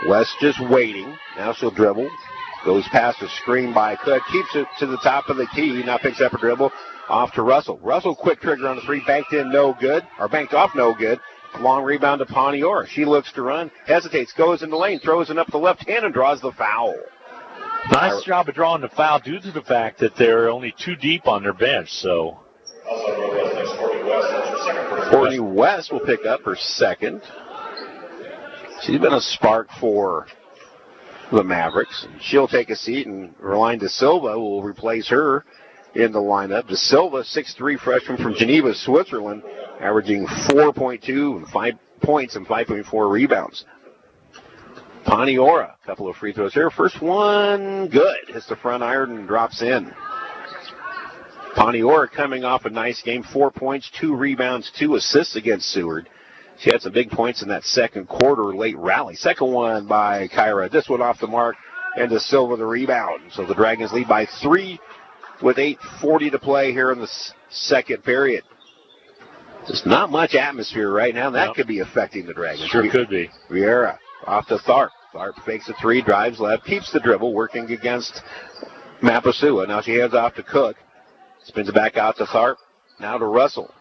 West just waiting. Now she'll dribble. Goes past a screen by Cook. Keeps it to the top of the key. Now picks up a dribble off to Russell. Russell quick trigger on the 3. Banked in no good. Or banked off no good. Long rebound to Ponior. She looks to run. Hesitates. Goes in the lane. Throws it up the left hand and draws the foul. Nice job of drawing the foul due to the fact that they're only 2 deep on their bench. So Courtney West will pick up her second. She's been a spark for the Mavericks. She'll take a seat, and Erline De Silva will replace her in the lineup. De Silva, 6'3" freshman from Geneva, Switzerland, averaging 4.2 and 5 points and 5.4 rebounds. Poniora, a couple of free throws here. First one, good. Hits the front iron and drops in. Poniora coming off a nice game, 4 points, 2 rebounds, 2 assists against Seward. She had some big points in that second quarter late rally. Second one by Kyra. This one off the mark, and De Silva the rebound. So the Dragons lead by 3 with 8:40 to play here in the second period. Just not much atmosphere right now. That could be affecting the Dragons. Sure could be. Vieira off to Tharp. Tharp fakes a 3, drives left, keeps the dribble, working against Mapasua. Now she hands off to Cook. Spins it back out to Tharp. Now to Russell.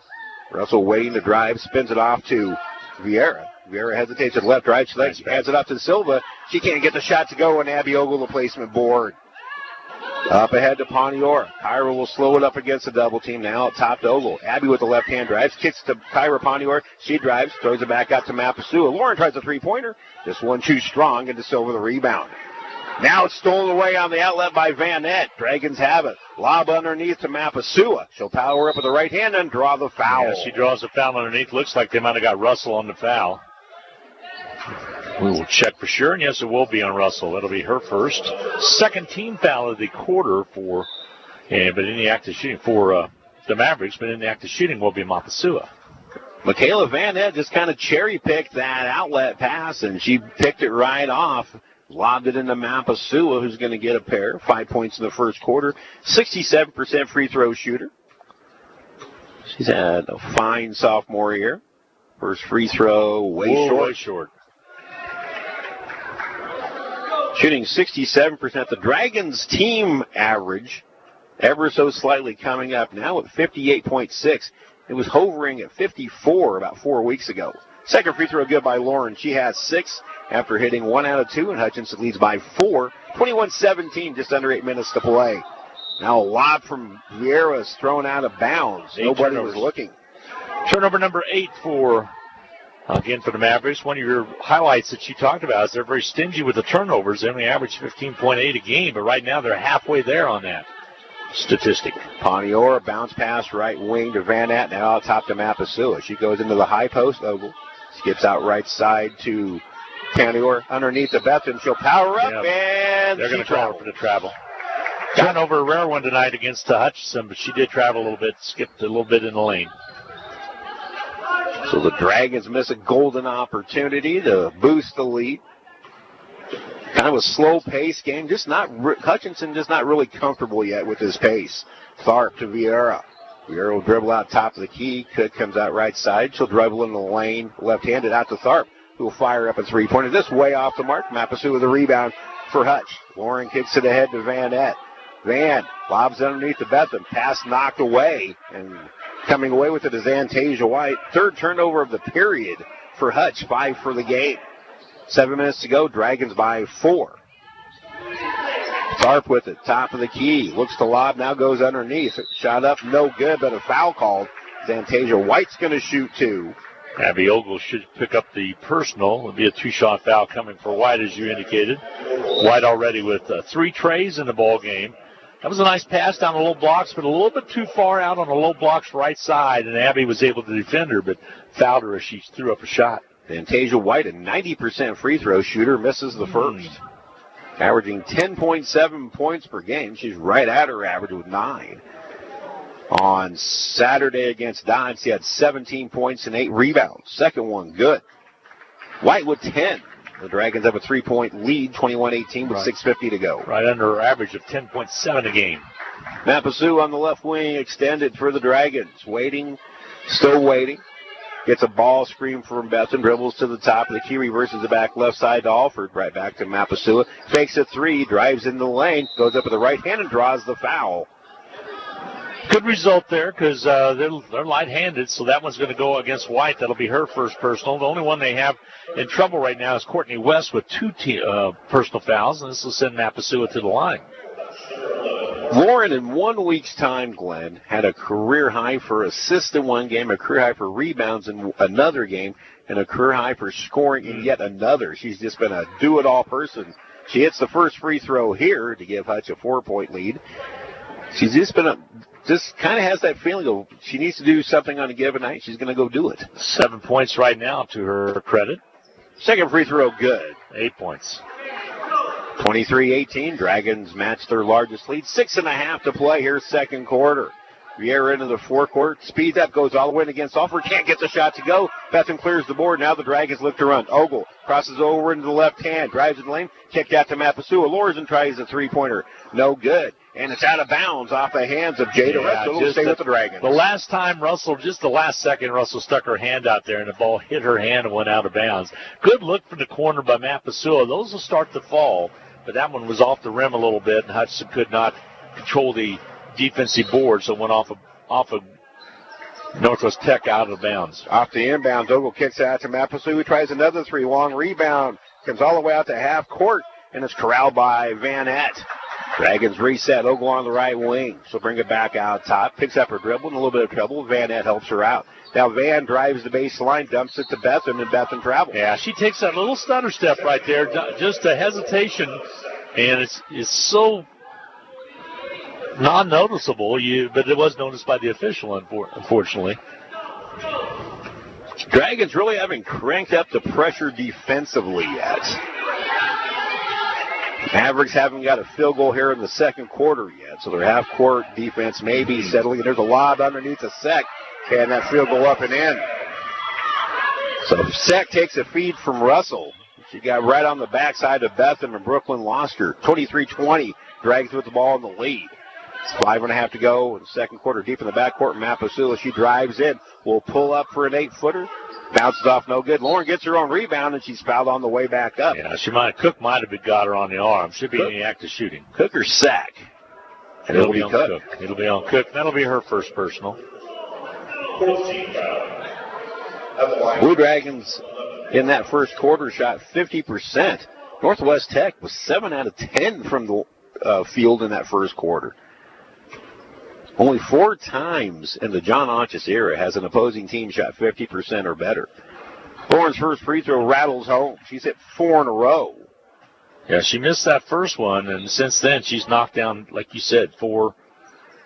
Russell waiting to drive, spins it off to Vieira. Vieira hesitates at left, right. She hands it off to Silva. She can't get the shot to go, and Abby Ogle, the placement board. Up ahead to Poniora. Kyra will slow it up against the double team. Now top to Ogle. Abby with the left hand drives. Kicks to Kyra Poniora. She drives. Throws it back out to Mapasua. Lauren tries a 3-pointer. This one too strong, and De Silva the rebound. Now it's stolen away on the outlet by Van Epp. Dragons have it. Lob underneath to Mapasua. She'll power up with the right hand and draw the foul. Yeah, she draws the foul underneath. Looks like they might have got Russell on the foul. We will check for sure, and yes, it will be on Russell. That'll be her first. Second team foul of the quarter but in the act of shooting for the Mavericks, but in the act of shooting will be Mapasua. Michaela Van Epp just kind of cherry-picked that outlet pass, and she picked it right off Lobbed it into Mapasua, who's going to get a pair. 5 points in the first quarter. 67% free throw shooter. She's had a fine sophomore year. First free throw, way short. Shooting 67%. The Dragons team average, ever so slightly coming up now at 58.6. It was hovering at 54 about 4 weeks ago. Second free throw good by Lauren. She has 6 after hitting 1 out of 2, and Hutchinson leads by 4. 21-17, just under 8 minutes to play. Now a lob from Vieira is thrown out of bounds. Nobody was looking. Turnover number 8 for the Mavericks. One of your highlights that you talked about is they're very stingy with the turnovers. They only average 15.8 a game, but right now they're halfway there on that statistic. Paniora bounce pass right wing to Van Atten, now out top to Mapasua. She goes into the high post. Ogle skips out right side to Paniora underneath the Bethune. She'll power up, and they're going to call her for the travel. Turnover, a rare one tonight against Hutchinson, but she did travel a little bit, skipped a little bit in the lane. So the Dragons miss a golden opportunity to boost the lead. Kind of a slow-paced game. Hutchinson just not really comfortable yet with his pace. Tharp to Vieira. Vieira will dribble out top of the key. Cook comes out right side. She'll dribble in the lane, left-handed out to Tharp, who will fire up a three-pointer. This way off the mark. Mapasua with a rebound for Hutch. Lauren kicks it ahead to Van Atten. Van lobs underneath the Bethune. Pass knocked away, and coming away with it is Antasia White. Third turnover of the period for Hutch. 5 for the game. 7 minutes to go. Dragons by 4. Tharp with it. Top of the key. Looks to lob. Now goes underneath. Shot up. No good, but a foul called. Antasia White's going to shoot 2. Abby Ogle should pick up the personal. It'll be a 2-shot foul coming for White, as you indicated. White already with 3 trays in the ball game. That was a nice pass down the low blocks, but a little bit too far out on the low blocks right side, and Abby was able to defend her, but fouled her as she threw up a shot. Antasia White, a 90% free throw shooter, misses the first. Averaging 10.7 points per game. She's right at her average with 9. On Saturday against Dodge, she had 17 points and 8 rebounds. Second one, good. White with 10. The Dragons have a 3-point lead, 21-18 with 6:50 to go. Right under her average of 10.7 a game. Mapasua on the left wing extended for the Dragons. Still waiting. Gets a ball screen from Bethune, dribbles to the top of the key, reverses the back left side to Alford, right back to Mapasua. Fakes a 3, drives in the lane, goes up with the right hand and draws the foul. Good result there because they're light-handed, so that one's going to go against White. That'll be her first personal. The only one they have in trouble right now is Courtney West with 2 personal fouls, and this will send Mapasua to the line. Lauren, in 1 week's time, Glenn, had a career high for assists in one game, a career high for rebounds in another game, and a career high for scoring in yet another. She's just been a do-it-all person. She hits the first free throw here to give Hutch a 4-point lead. She's just kind of has that feeling of she needs to do something on a given night. She's going to go do it. 7 points right now to her credit. Second free throw good. 8 points. 23-18. Dragons match their largest lead. 6.5 to play here, second quarter. Vieira into the forecourt. Speeds up, goes all the way in against Alford. Can't get the shot to go. Bethune clears the board. Now the Dragons look to run. Ogle crosses over into the left hand. Drives in the lane. Kicked out to Mapasua. Lures and tries a three-pointer. No good. And it's out of bounds off the hands of Jada Russell. It'll stay with the Dragons. The last time just the last second, Russell stuck her hand out there, and the ball hit her hand and went out of bounds. Good look from the corner by Mapasua. Those will start to fall, but that one was off the rim a little bit, and Hutchinson could not control the defensive board, so it went off of Northwest Tech out of bounds. Off the inbound, Ogle kicks out to Mapasua, who tries another 3. Long rebound. Comes all the way out to half court, and it's corralled by Van Atten. Dragons reset. Ogle on the right wing. She'll bring it back out top. Picks up her dribble in a little bit of trouble. Van Atten helps her out. Now Van drives the baseline, dumps it to Bethune, and Bethune travels. Yeah, she takes that little stutter step right there. Just a hesitation, and it's so non-noticeable, but it was noticed by the official, unfortunately. Dragons really haven't cranked up the pressure defensively yet. Mavericks haven't got a field goal here in the second quarter yet, so their half-court defense may be settling. There's a lob underneath the Sec, and that field goal up and in. So Sec takes a feed from Russell. She got right on the backside of Betham, and Brooklyn lost her. 23-20, Dragons with the ball in the lead. 5.5 to go in the second quarter. Deep in the backcourt, Mapasula, she drives in. Will pull up for an 8-footer. Bounces off, no good. Lauren gets her own rebound, and she's fouled on the way back up. Yeah, Cook might have got her on the arm. Should be in the act of shooting. Cook or sack. And it'll be on Cook. It'll be on Cook. That'll be her first personal. Blue Dragons in that first quarter shot 50%. Northwest Tech was 7 out of 10 from the field in that first quarter. Only 4 times in the John Onchus era has an opposing team shot 50% or better. Lauren's first free throw rattles home. She's hit 4 in a row. Yeah, she missed that first one, and since then she's knocked down, like you said, 4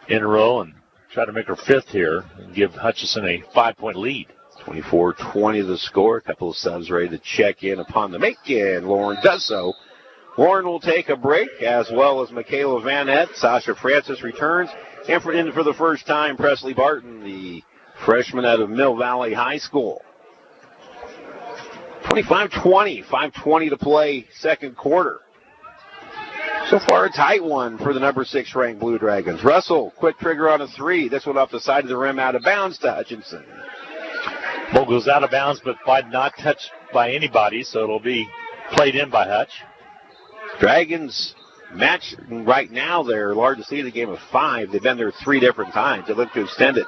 in a row and tried to make her 5th here and give Hutchinson a 5-point lead. 24-20 the score. A couple of subs ready to check in upon the make, and Lauren does so. Lauren will take a break, as well as Michaela Vanette. Sasha Francis returns. And for the first time, Presley Barton, the freshman out of Mill Valley High School. 25-20, 5:20 to play, second quarter. So far, a tight one for the number 6 ranked Blue Dragons. Russell, quick trigger on a 3. This one off the side of the rim, out of bounds to Hutchinson. Ball goes out of bounds, but not touched by anybody, so it'll be played in by Hutch. Dragons match right now their largest lead of the game of 5. They've been there 3 different times. They look to extend it.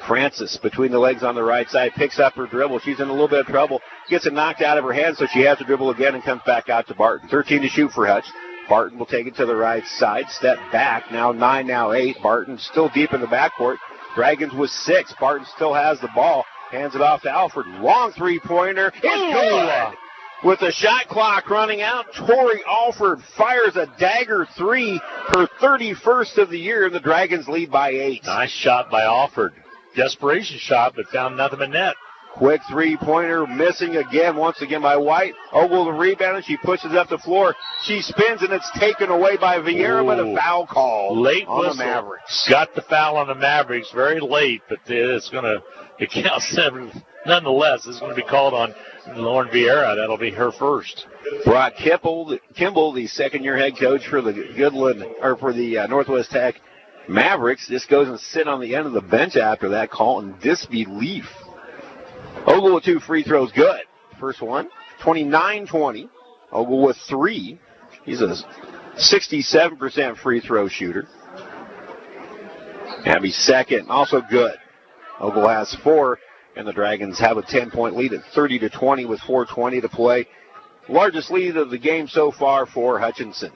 Francis between the legs on the right side, picks up her dribble. She's in a little bit of trouble. Gets it knocked out of her hand, so she has to dribble again and comes back out to Barton. 13 to shoot for Hutch. Barton will take it to the right side. Step back. Now 9, now 8. Barton still deep in the backcourt. Dragons with 6. Barton still has the ball. Hands it off to Alford. Long three-pointer. It's good. With the shot clock running out, Tori Alford fires a dagger 3, her 31st of the year, and the Dragons lead by 8. Nice shot by Alford. Desperation shot, but found nothing but net. Quick three-pointer, missing again, once again by White. Ogle the rebound, and she pushes up the floor. She spins, and it's taken away by Vieira, but a foul call late on whistle. the Mavericks. Got the foul on the Mavericks very late, but it counts. Nonetheless, it's going to be called on Lauren Vieira. That'll be her first. Brock Kimball, the second-year head coach for the Goodland, or for the Northwest Tech Mavericks, just goes and sit on the end of the bench after that call in disbelief. Ogle with 2 free throws, good. First one, 29-20. Ogle with 3. He's a 67% free throw shooter. Abby second, also good. Ogle has 4, and the Dragons have a 10-point lead at 30-20 with 4:20 to play. Largest lead of the game so far for Hutchinson.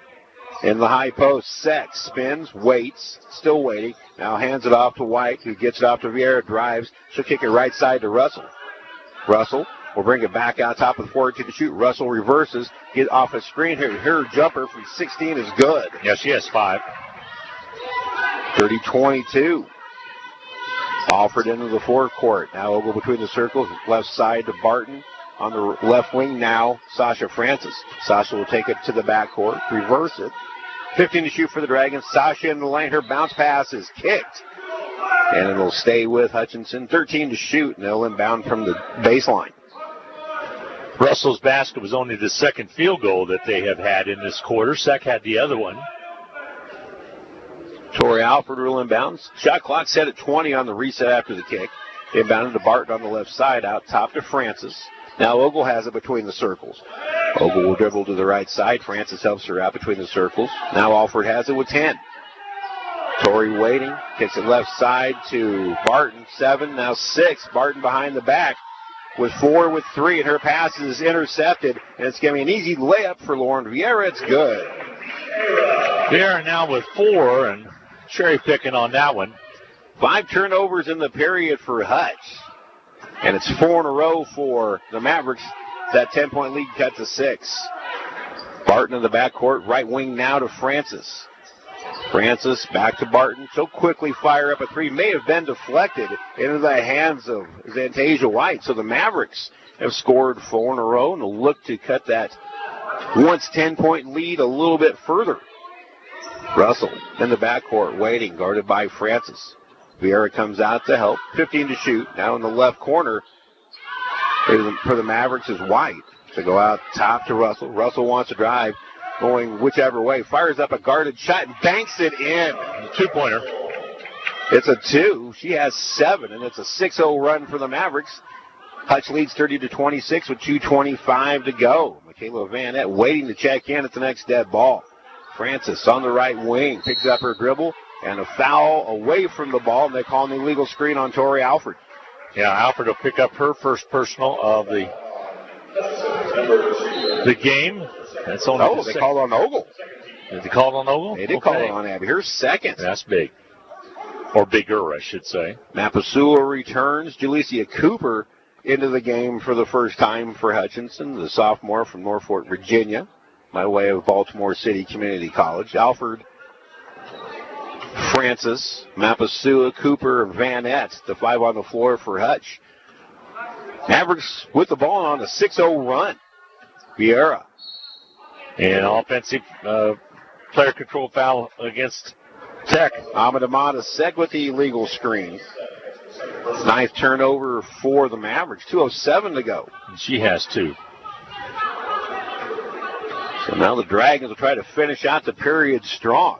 In the high post, set, spins, waits, still waiting. Now hands it off to White, who gets it off to Vieira, drives. She'll kick it right side to Russell. Russell will bring it back out top of the 4 to shoot. Russell reverses, get off a screen here. Her jumper from 16 is good. Yeah, she has 5. 30-22. Alford into the forecourt. Now Ogle between the circles, left side to Barton. On the left wing now, Sasha Francis. Sasha will take it to the backcourt, reverse it. 15 to shoot for the Dragons. Sasha in the lane. Her bounce pass is kicked. And it'll stay with Hutchinson. 13 to shoot, and they'll inbound from the baseline. Russell's basket was only the second field goal that they have had in this quarter. Sec had the other one. Tori Alford will inbound. Shot clock set at 20 on the reset after the kick. Inbounded to Barton on the left side, out top to Francis. Now Ogle has it between the circles. Ogle will dribble to the right side. Francis helps her out between the circles. Now Alford has it with 10. Tori waiting. Kicks it left side to Barton. 7, now 6. Barton behind the back with 4, with 3. And her pass is intercepted. And it's going to be an easy layup for Lauren Vieira. It's good. Vieira now with 4, and cherry picking on that one. 5 turnovers in the period for Hutch. And it's 4 in a row for the Mavericks. That 10-point lead cut to 6. Barton in the backcourt, right wing now to Francis. Francis back to Barton. She'll quickly fire up a 3. May have been deflected into the hands of Zantasia White. So the Mavericks have scored 4 in a row and will look to cut that once 10-point lead a little bit further. Russell in the backcourt waiting, guarded by Francis. Vieira comes out to help. 15 to shoot. Now in the left corner for the Mavericks is White. To go out top to Russell. Russell wants to drive, going whichever way. Fires up a guarded shot and banks it in. 2-pointer. It's a 2. She has 7, and it's a 6-0 run for the Mavericks. Hutch leads 30-26 with 2:25 to go. Michaela Vanette waiting to check in at the next dead ball. Francis on the right wing picks up her dribble, and a foul away from the ball, and they call an illegal screen on Tori Alford. Yeah, Alford will pick up her first personal of the game. That's only they called on Ogle. Did they call it on Ogle? They did call it on Abby. Here's second. That's big. Or bigger, I should say. Mapasua returns. Jalecia Cooper into the game for the first time for Hutchinson, the sophomore from Norfolk, Virginia, by way of Baltimore City Community College. Alford, Francis, Mapasua, Cooper, Vanette, the 5 on the floor for Hutch. Mavericks with the ball on a 6-0 run. Vieira. And offensive player control foul against Tech. Amadamada Sek with the illegal screen. 9th turnover for the Mavericks. 2:07 to go. She has 2. So now the Dragons will try to finish out the period strong.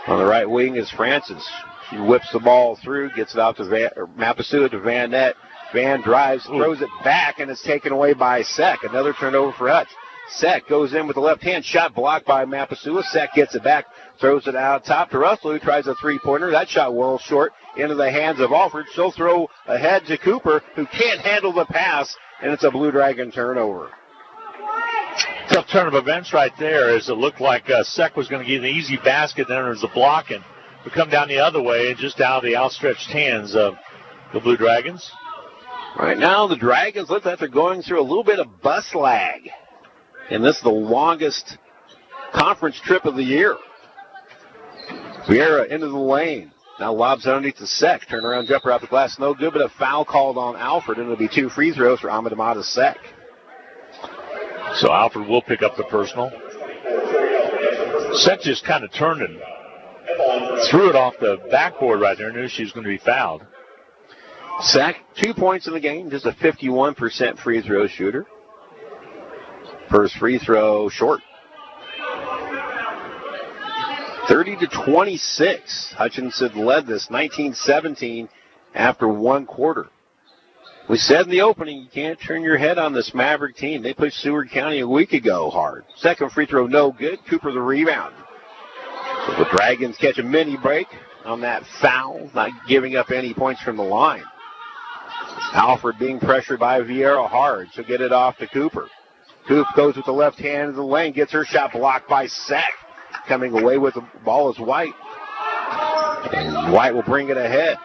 On the right wing is Francis. She whips the ball through, gets it out to Mapasua to Vanette. Van drives, throws it back, and it's taken away by Sek. Another turnover for Hutch. Sek goes in with the left hand shot blocked by Mapasua. Sek gets it back, throws it out top to Russell, who tries a 3-pointer. That shot well short into the hands of Alford. She'll throw ahead to Cooper, who can't handle the pass, and it's a Blue Dragon turnover. Tough turn of events right there, as it looked like Sek was going to get an easy basket. Then there was a block, and would come down the other way, and just out of the outstretched hands of the Blue Dragons. Right now, the Dragons look like they're going through a little bit of bus lag. And this is the longest conference trip of the year. Vieira into the lane. Now lobs underneath the Sek. Turnaround jumper out the glass. No good, but a foul called on Alford. And it'll be 2 free throws for Amadamada Sek. So Alford will pick up the personal. Sek just kind of turned and threw it off the backboard right there. Knew she was going to be fouled. Sek, 2 points in the game. Just a 51% free throw shooter. First free throw short. 30-26. Hutchinson led this 19-17 after 1 quarter. We said in the opening, you can't turn your head on this Maverick team. They pushed Seward County a week ago hard. Second free throw, no good. Cooper the rebound. So the Dragons catch a mini break on that foul, not giving up any points from the line. Alford being pressured by Vieira hard. She'll get it off to Cooper. Coop goes with the left hand in the lane, gets her shot blocked by Sek. Coming away with the ball is White. And White will bring it ahead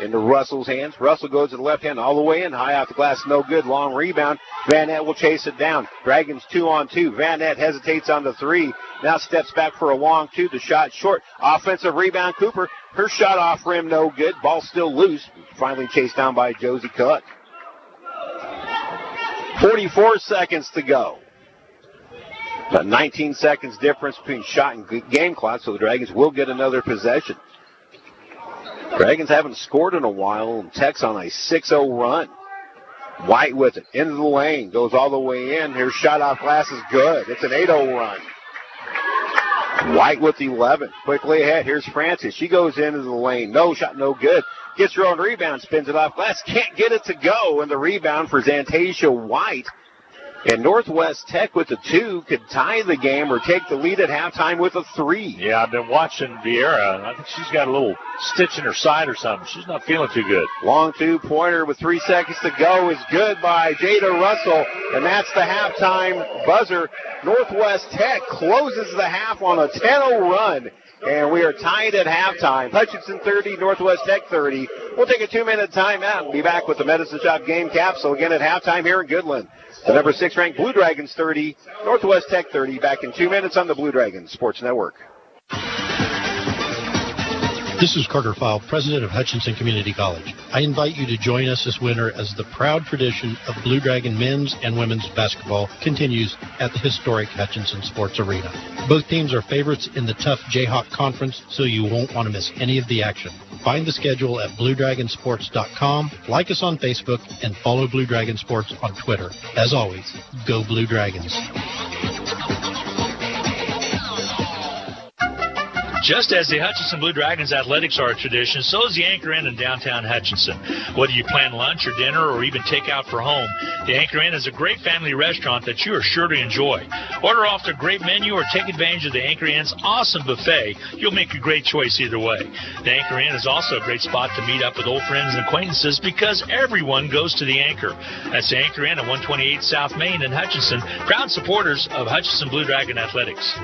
into Russell's hands. Russell goes to the left hand all the way in, high off the glass, no good. Long rebound. Vanette will chase it down. Dragons 2-on-2. Vanette hesitates on the 3. Now steps back for a long 2. The shot short. Offensive rebound, Cooper. Her shot off rim, no good. Ball still loose. Finally chased down by Josie Cook. 44 seconds to go. About 19 seconds difference between shot and game clock, so the Dragons will get another possession. Dragons haven't scored in a while, and Tech's on a 6-0 run. White with it, into the lane, goes all the way in. Her shot off glass is good. It's an 8-0 run. White with 11. Quickly ahead, here's Francis. She goes into the lane. No shot, no good. Gets her own rebound, spins it off glass. Can't get it to go, and the rebound for Zantasia White. And Northwest Tech with the 2 could tie the game or take the lead at halftime with a 3. Yeah, I've been watching Vieira. I think she's got a little stitch in her side or something. She's not feeling too good. Long 2-pointer with 3 seconds to go is good by Jada Russell, and that's the halftime buzzer. Northwest Tech closes the half on a 10-0 run, and we are tied at halftime. Hutchinson 30, Northwest Tech 30. We'll take a 2-minute timeout and be back with the Medicine Shop game capsule again at halftime here in Goodland. The number 6 ranked Blue Dragons 30, Northwest Tech 30. Back in 2 minutes on the Blue Dragons Sports Network. This is Carter File, president of Hutchinson Community College. I invite you to join us this winter as the proud tradition of Blue Dragon men's and women's basketball continues at the historic Hutchinson Sports Arena. Both teams are favorites in the tough Jayhawk Conference, so you won't want to miss any of the action. Find the schedule at BlueDragonSports.com, like us on Facebook, and follow Blue Dragon Sports on Twitter. As always, go Blue Dragons. Just as the Hutchinson Blue Dragons athletics are a tradition, so is the Anchor Inn in downtown Hutchinson. Whether you plan lunch or dinner or even take out for home, the Anchor Inn is a great family restaurant that you are sure to enjoy. Order off their great menu or take advantage of the Anchor Inn's awesome buffet. You'll make a great choice either way. The Anchor Inn is also a great spot to meet up with old friends and acquaintances because everyone goes to the Anchor. That's the Anchor Inn at 128 South Main in Hutchinson, proud supporters of Hutchinson Blue Dragon athletics.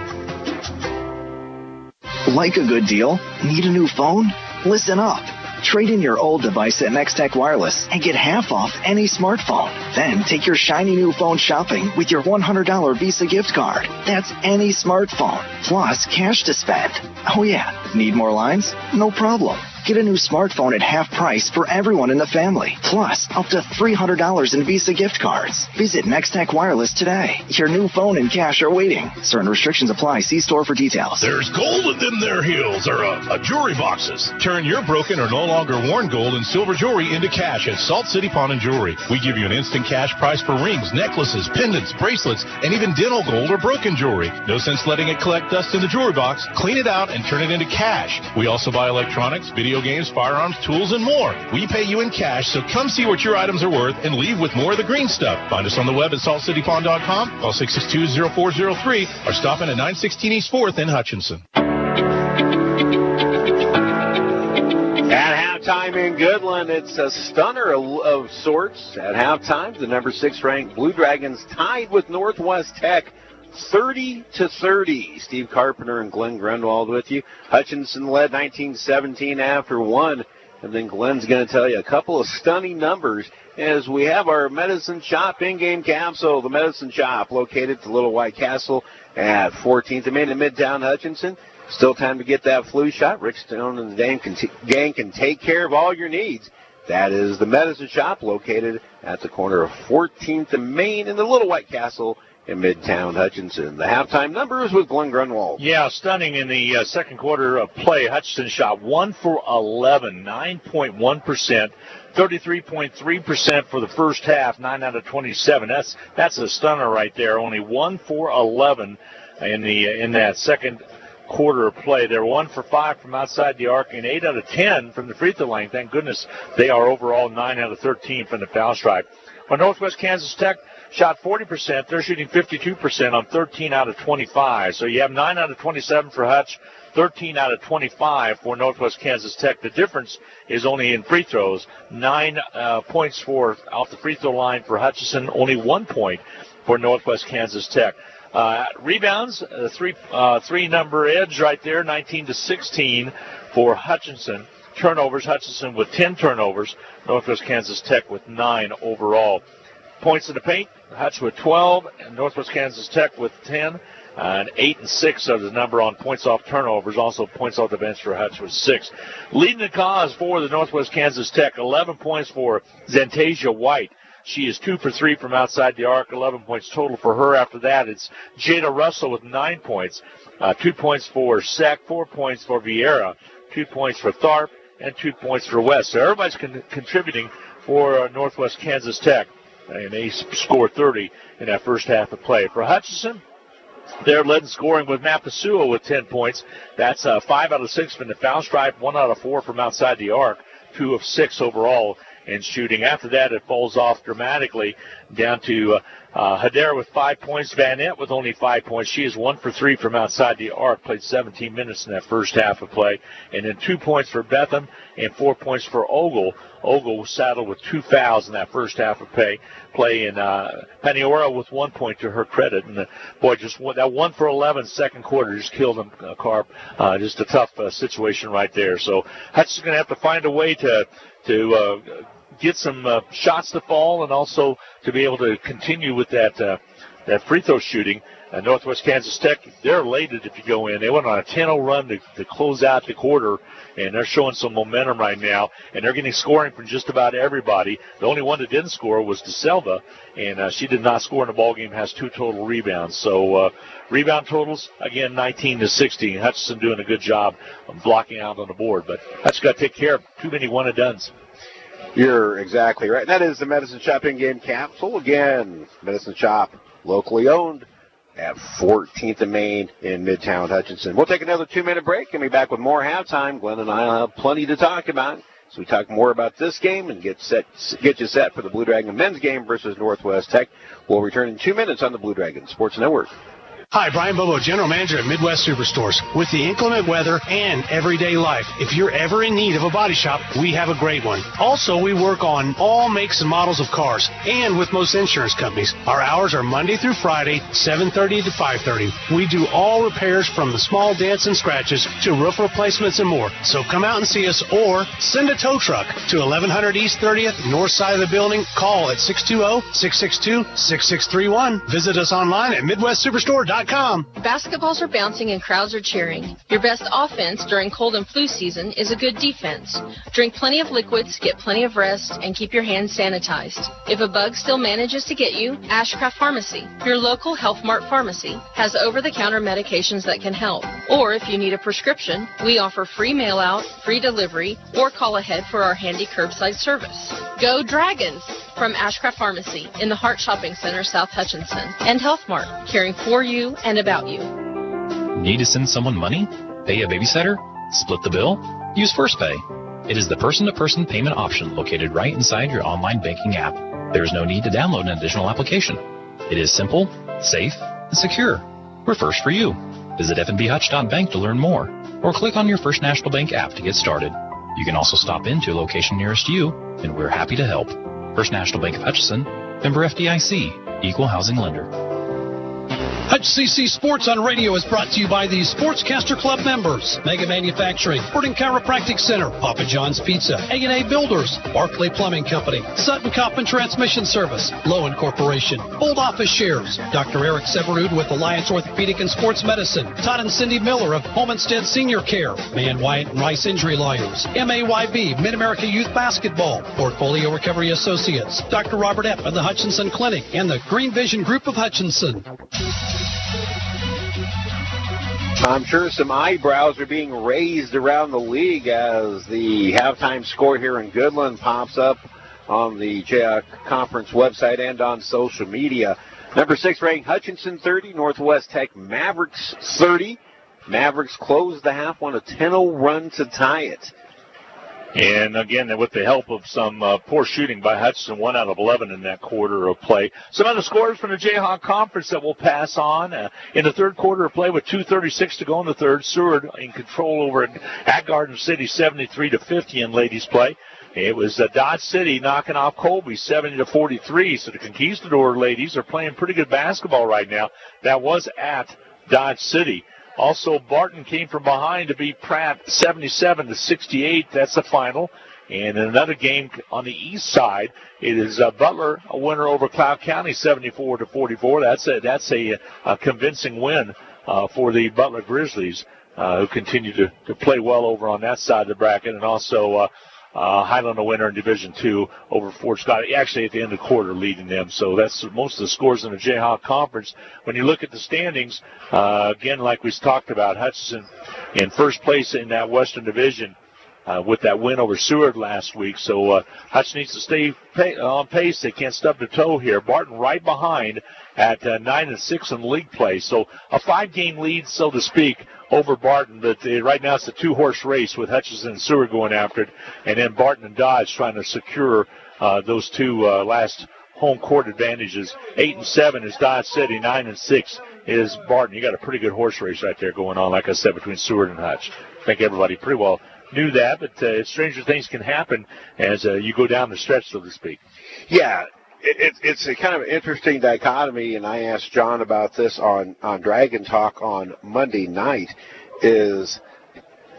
Like a good deal? Need a new phone? Listen up. Trade in your old device at Next Tech Wireless and get half off any smartphone. Then take your shiny new phone shopping with your $100 Visa gift card. That's any smartphone, plus cash to spend. Oh yeah, need more lines? No problem. Get a new smartphone at half price for everyone in the family, plus up to $300 in Visa gift cards. Visit Next Tech Wireless today. Your new phone and cash are waiting. Certain restrictions apply. See store for details. There's gold in them there heels or jewelry boxes. Turn your broken or no longer worn gold and silver jewelry into cash at Salt City Pawn and Jewelry. We give you an instant cash price for rings, necklaces, pendants, bracelets, and even dental gold or broken jewelry. No sense letting it collect dust in the jewelry box. Clean it out and turn it into cash. We also buy electronics, video games, firearms, tools, and more. We pay you in cash, so come see what your items are worth and leave with more of the green stuff. Find us on the web at saltcitypawn.com, call 662-0403, or stop in at 916 East 4th in Hutchinson. At halftime in Goodland, it's a stunner of sorts. At halftime, the number 6 ranked Blue Dragons tied with Northwest Tech 30-30. Steve Carpenter and Glenn Grunwald with you. Hutchinson led 19-17 after one. And then Glenn's going to tell you a couple of stunning numbers as we have our Medicine Shop in-game capsule. The Medicine Shop located at the Little White Castle at 14th and Main in Midtown Hutchinson. Still time to get that flu shot. Rick Stone and the gang can take care of all your needs. That is the Medicine Shop located at the corner of 14th and Main in the Little White Castle in Midtown Hutchinson. The halftime numbers with Glenn Grunwald. Yeah, stunning in the second quarter of play. Hutchinson shot 1 for 11, 9.1%, 33.3% for the first half, 9 out of 27. That's a stunner right there. Only 1 for 11 in that second quarter of play. They're 1 for 5 from outside the arc and 8 out of 10 from the free throw line. Thank goodness they are overall 9 out of 13 from the foul stripe. Well, Northwest Kansas Tech shot 40%. They're shooting 52% on 13 out of 25. So you have 9 out of 27 for Hutch, 13 out of 25 for Northwest Kansas Tech. The difference is only in free throws. 9 points off the free throw line for Hutchinson, only 1 point for Northwest Kansas Tech. Rebounds, three number edge right there, 19-16 for Hutchinson. Turnovers, Hutchinson with 10 turnovers, Northwest Kansas Tech with 9 overall. Points in the paint, Hutch with 12, and Northwest Kansas Tech with 10, and 8 and 6 are the number on points off turnovers. Also points off the bench for Hutch with 6. Leading the cause for the Northwest Kansas Tech, 11 points for Zantasia White. She is 2 for 3 from outside the arc, 11 points total for her. After that, it's Jada Russell with 9 points, 2 points for Sack, 4 points for Vieira, 2 points for Tharp, and 2 points for West. So everybody's contributing for Northwest Kansas Tech, and they scored 30 in that first half of play. For Hutchinson, they're led in scoring with Mapasua with 10 points. That's 5 out of 6 from the foul stripe, 1 out of 4 from outside the arc, 2 of 6 overall in shooting. After that, it falls off dramatically down to Hedera with 5 points. Vanette with only 5 points. She is 1 for 3 from outside the arc. Played 17 minutes in that first half of play. And then 2 points for Betham and 4 points for Ogle. Ogle was saddled with 2 fouls in that first half of play. And Paniora with 1 point to her credit. And just that 1 for 11 second quarter just killed them, Carp. Just a tough situation right there. So Hutch is going to have to find a way to get some shots to fall and also to be able to continue with that free throw shooting. Northwest Kansas Tech, they're elated if you go in. They went on a 10-0 run to close out the quarter, and they're showing some momentum right now, and they're getting scoring from just about everybody. The only one that didn't score was DeSelva, and she did not score in the ballgame, has 2 total rebounds. So rebound totals, again, 19-16. Hutchinson doing a good job of blocking out on the board, but Hutchinson got to take care of too many one-and-dones. You're exactly right. That is the Medicine Shop in-game capsule. Again, Medicine Shop, locally owned at 14th and Main in Midtown Hutchinson. We'll take another 2-minute break and be back with more halftime. Glenn and I have plenty to talk about. So we talk more about this game and get you set for the Blue Dragon men's game versus Northwest Tech. We'll return in 2 minutes on the Blue Dragon Sports Network. Hi, Brian Bobo, General Manager at Midwest Superstores. With the inclement weather and everyday life, if you're ever in need of a body shop, we have a great one. Also, we work on all makes and models of cars, and with most insurance companies. Our hours are Monday through Friday, 7:30 to 5:30. We do all repairs from the small dents and scratches to roof replacements and more. So come out and see us or send a tow truck to 1100 East 30th, north side of the building. Call at 620-662-6631. Visit us online at MidwestSuperstore.com. Basketballs are bouncing and crowds are cheering. Your best offense during cold and flu season is a good defense. Drink plenty of liquids, get plenty of rest, and keep your hands sanitized. If a bug still manages to get you, Ashcraft Pharmacy, your local Health Mart pharmacy, has over-the-counter medications that can help. Or if you need a prescription, we offer free mail-out, free delivery, or call ahead for our handy curbside service. Go Dragons! From Ashcraft Pharmacy in the Hart Shopping Center, South Hutchinson, and Health Mart, caring for you and about you. Need to send someone money? Pay a babysitter? Split the bill? Use First Pay. It is the person-to-person payment option located right inside your online banking app. There is no need to download an additional application. It is simple, safe, and secure. We're first for you. Visit fnbhutch.bank to learn more, or click on your First National Bank app to get started. You can also stop into a location nearest you, and we're happy to help. First National Bank of Hutchinson, member FDIC, equal housing lender. HCC Sports on Radio is brought to you by the Sportscaster Club members, Mega Manufacturing, Sporting Chiropractic Center, Papa John's Pizza, A&A Builders, Barclay Plumbing Company, Sutton Coffin Transmission Service, Lowen Corporation, Old Office Shares, Dr. Eric Severud with Alliance Orthopedic and Sports Medicine, Todd and Cindy Miller of Homestead Senior Care, Man Wyatt and Rice Injury Lawyers, MAYB, Mid-America Youth Basketball, Portfolio Recovery Associates, Dr. Robert Epp of the Hutchinson Clinic, and the Green Vision Group of Hutchinson. I'm sure some eyebrows are being raised around the league as the halftime score here in Goodland pops up on the JAC Conference website and on social media. Number 6 ranked Hutchinson 30, Northwest Tech Mavericks 30. Mavericks closed the half on a 10-0 run to tie it. And again, with the help of some poor shooting by Hutchinson, 1 out of 11 in that quarter of play. Some other scores from the Jayhawk Conference that we'll pass on. In the third quarter of play with 2:36 to go in the third, Seward in control over at Garden City, 73-50 in ladies play. It was Dodge City knocking off Colby, 70-43. So the Conquistador ladies are playing pretty good basketball right now. That was at Dodge City. Also, Barton came from behind to beat Pratt 77-68. That's the final. And in another game on the east side, it is Butler, a winner over Cloud County, 74-44. That's a convincing win for the Butler Grizzlies, who continue to play well over on that side of the bracket. And also Highland, a winner in Division II over Fort Scott, actually at the end of the quarter leading them. So that's most of the scores in the Jayhawk Conference. When you look at the standings, again, like we talked about, Hutchinson in first place in that Western Division with that win over Seward last week. So Hutch needs to stay on pace. They can't stub their toe here. Barton right behind at 9-6 in league play. So a 5-game lead, so to speak, over Barton. But right now it's a 2-horse race with Hutchinson and Seward going after it. And then Barton and Dodge trying to secure those two last home court advantages. 8-7 is Dodge City. 9-6 is Barton. You got a pretty good horse race right there going on, like I said, between Seward and Hutch. I think everybody pretty well knew that, but stranger things can happen as you go down the stretch, so to speak. Yeah, it's a kind of interesting dichotomy, and I asked John about this on Dragon Talk on Monday night, is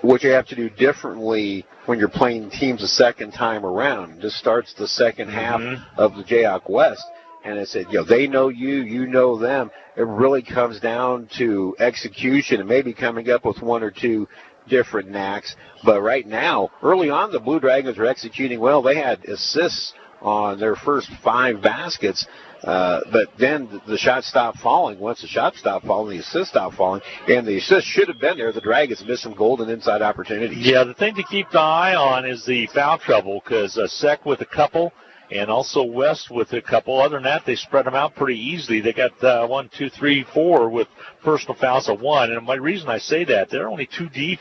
what you have to do differently when you're playing teams a second time around. This starts the second half of the Jayhawk West, And I said, they know you, you know them. It really comes down to execution and maybe coming up with one or two different knacks. But right now, early on, the Blue Dragons are executing well. They had assists on their first 5 baskets, but then the shots stopped falling. Once the shots stopped falling, the assists stopped falling, and the assists should have been there. The Dragons missed some golden inside opportunities. Yeah, the thing to keep the eye on is the foul trouble, because Sec with a couple, and also West with a couple. Other than that, they spread them out pretty easily. They got 1, 2, 3, 4 with personal fouls of 1. And my reason I say that, they're only 2 deep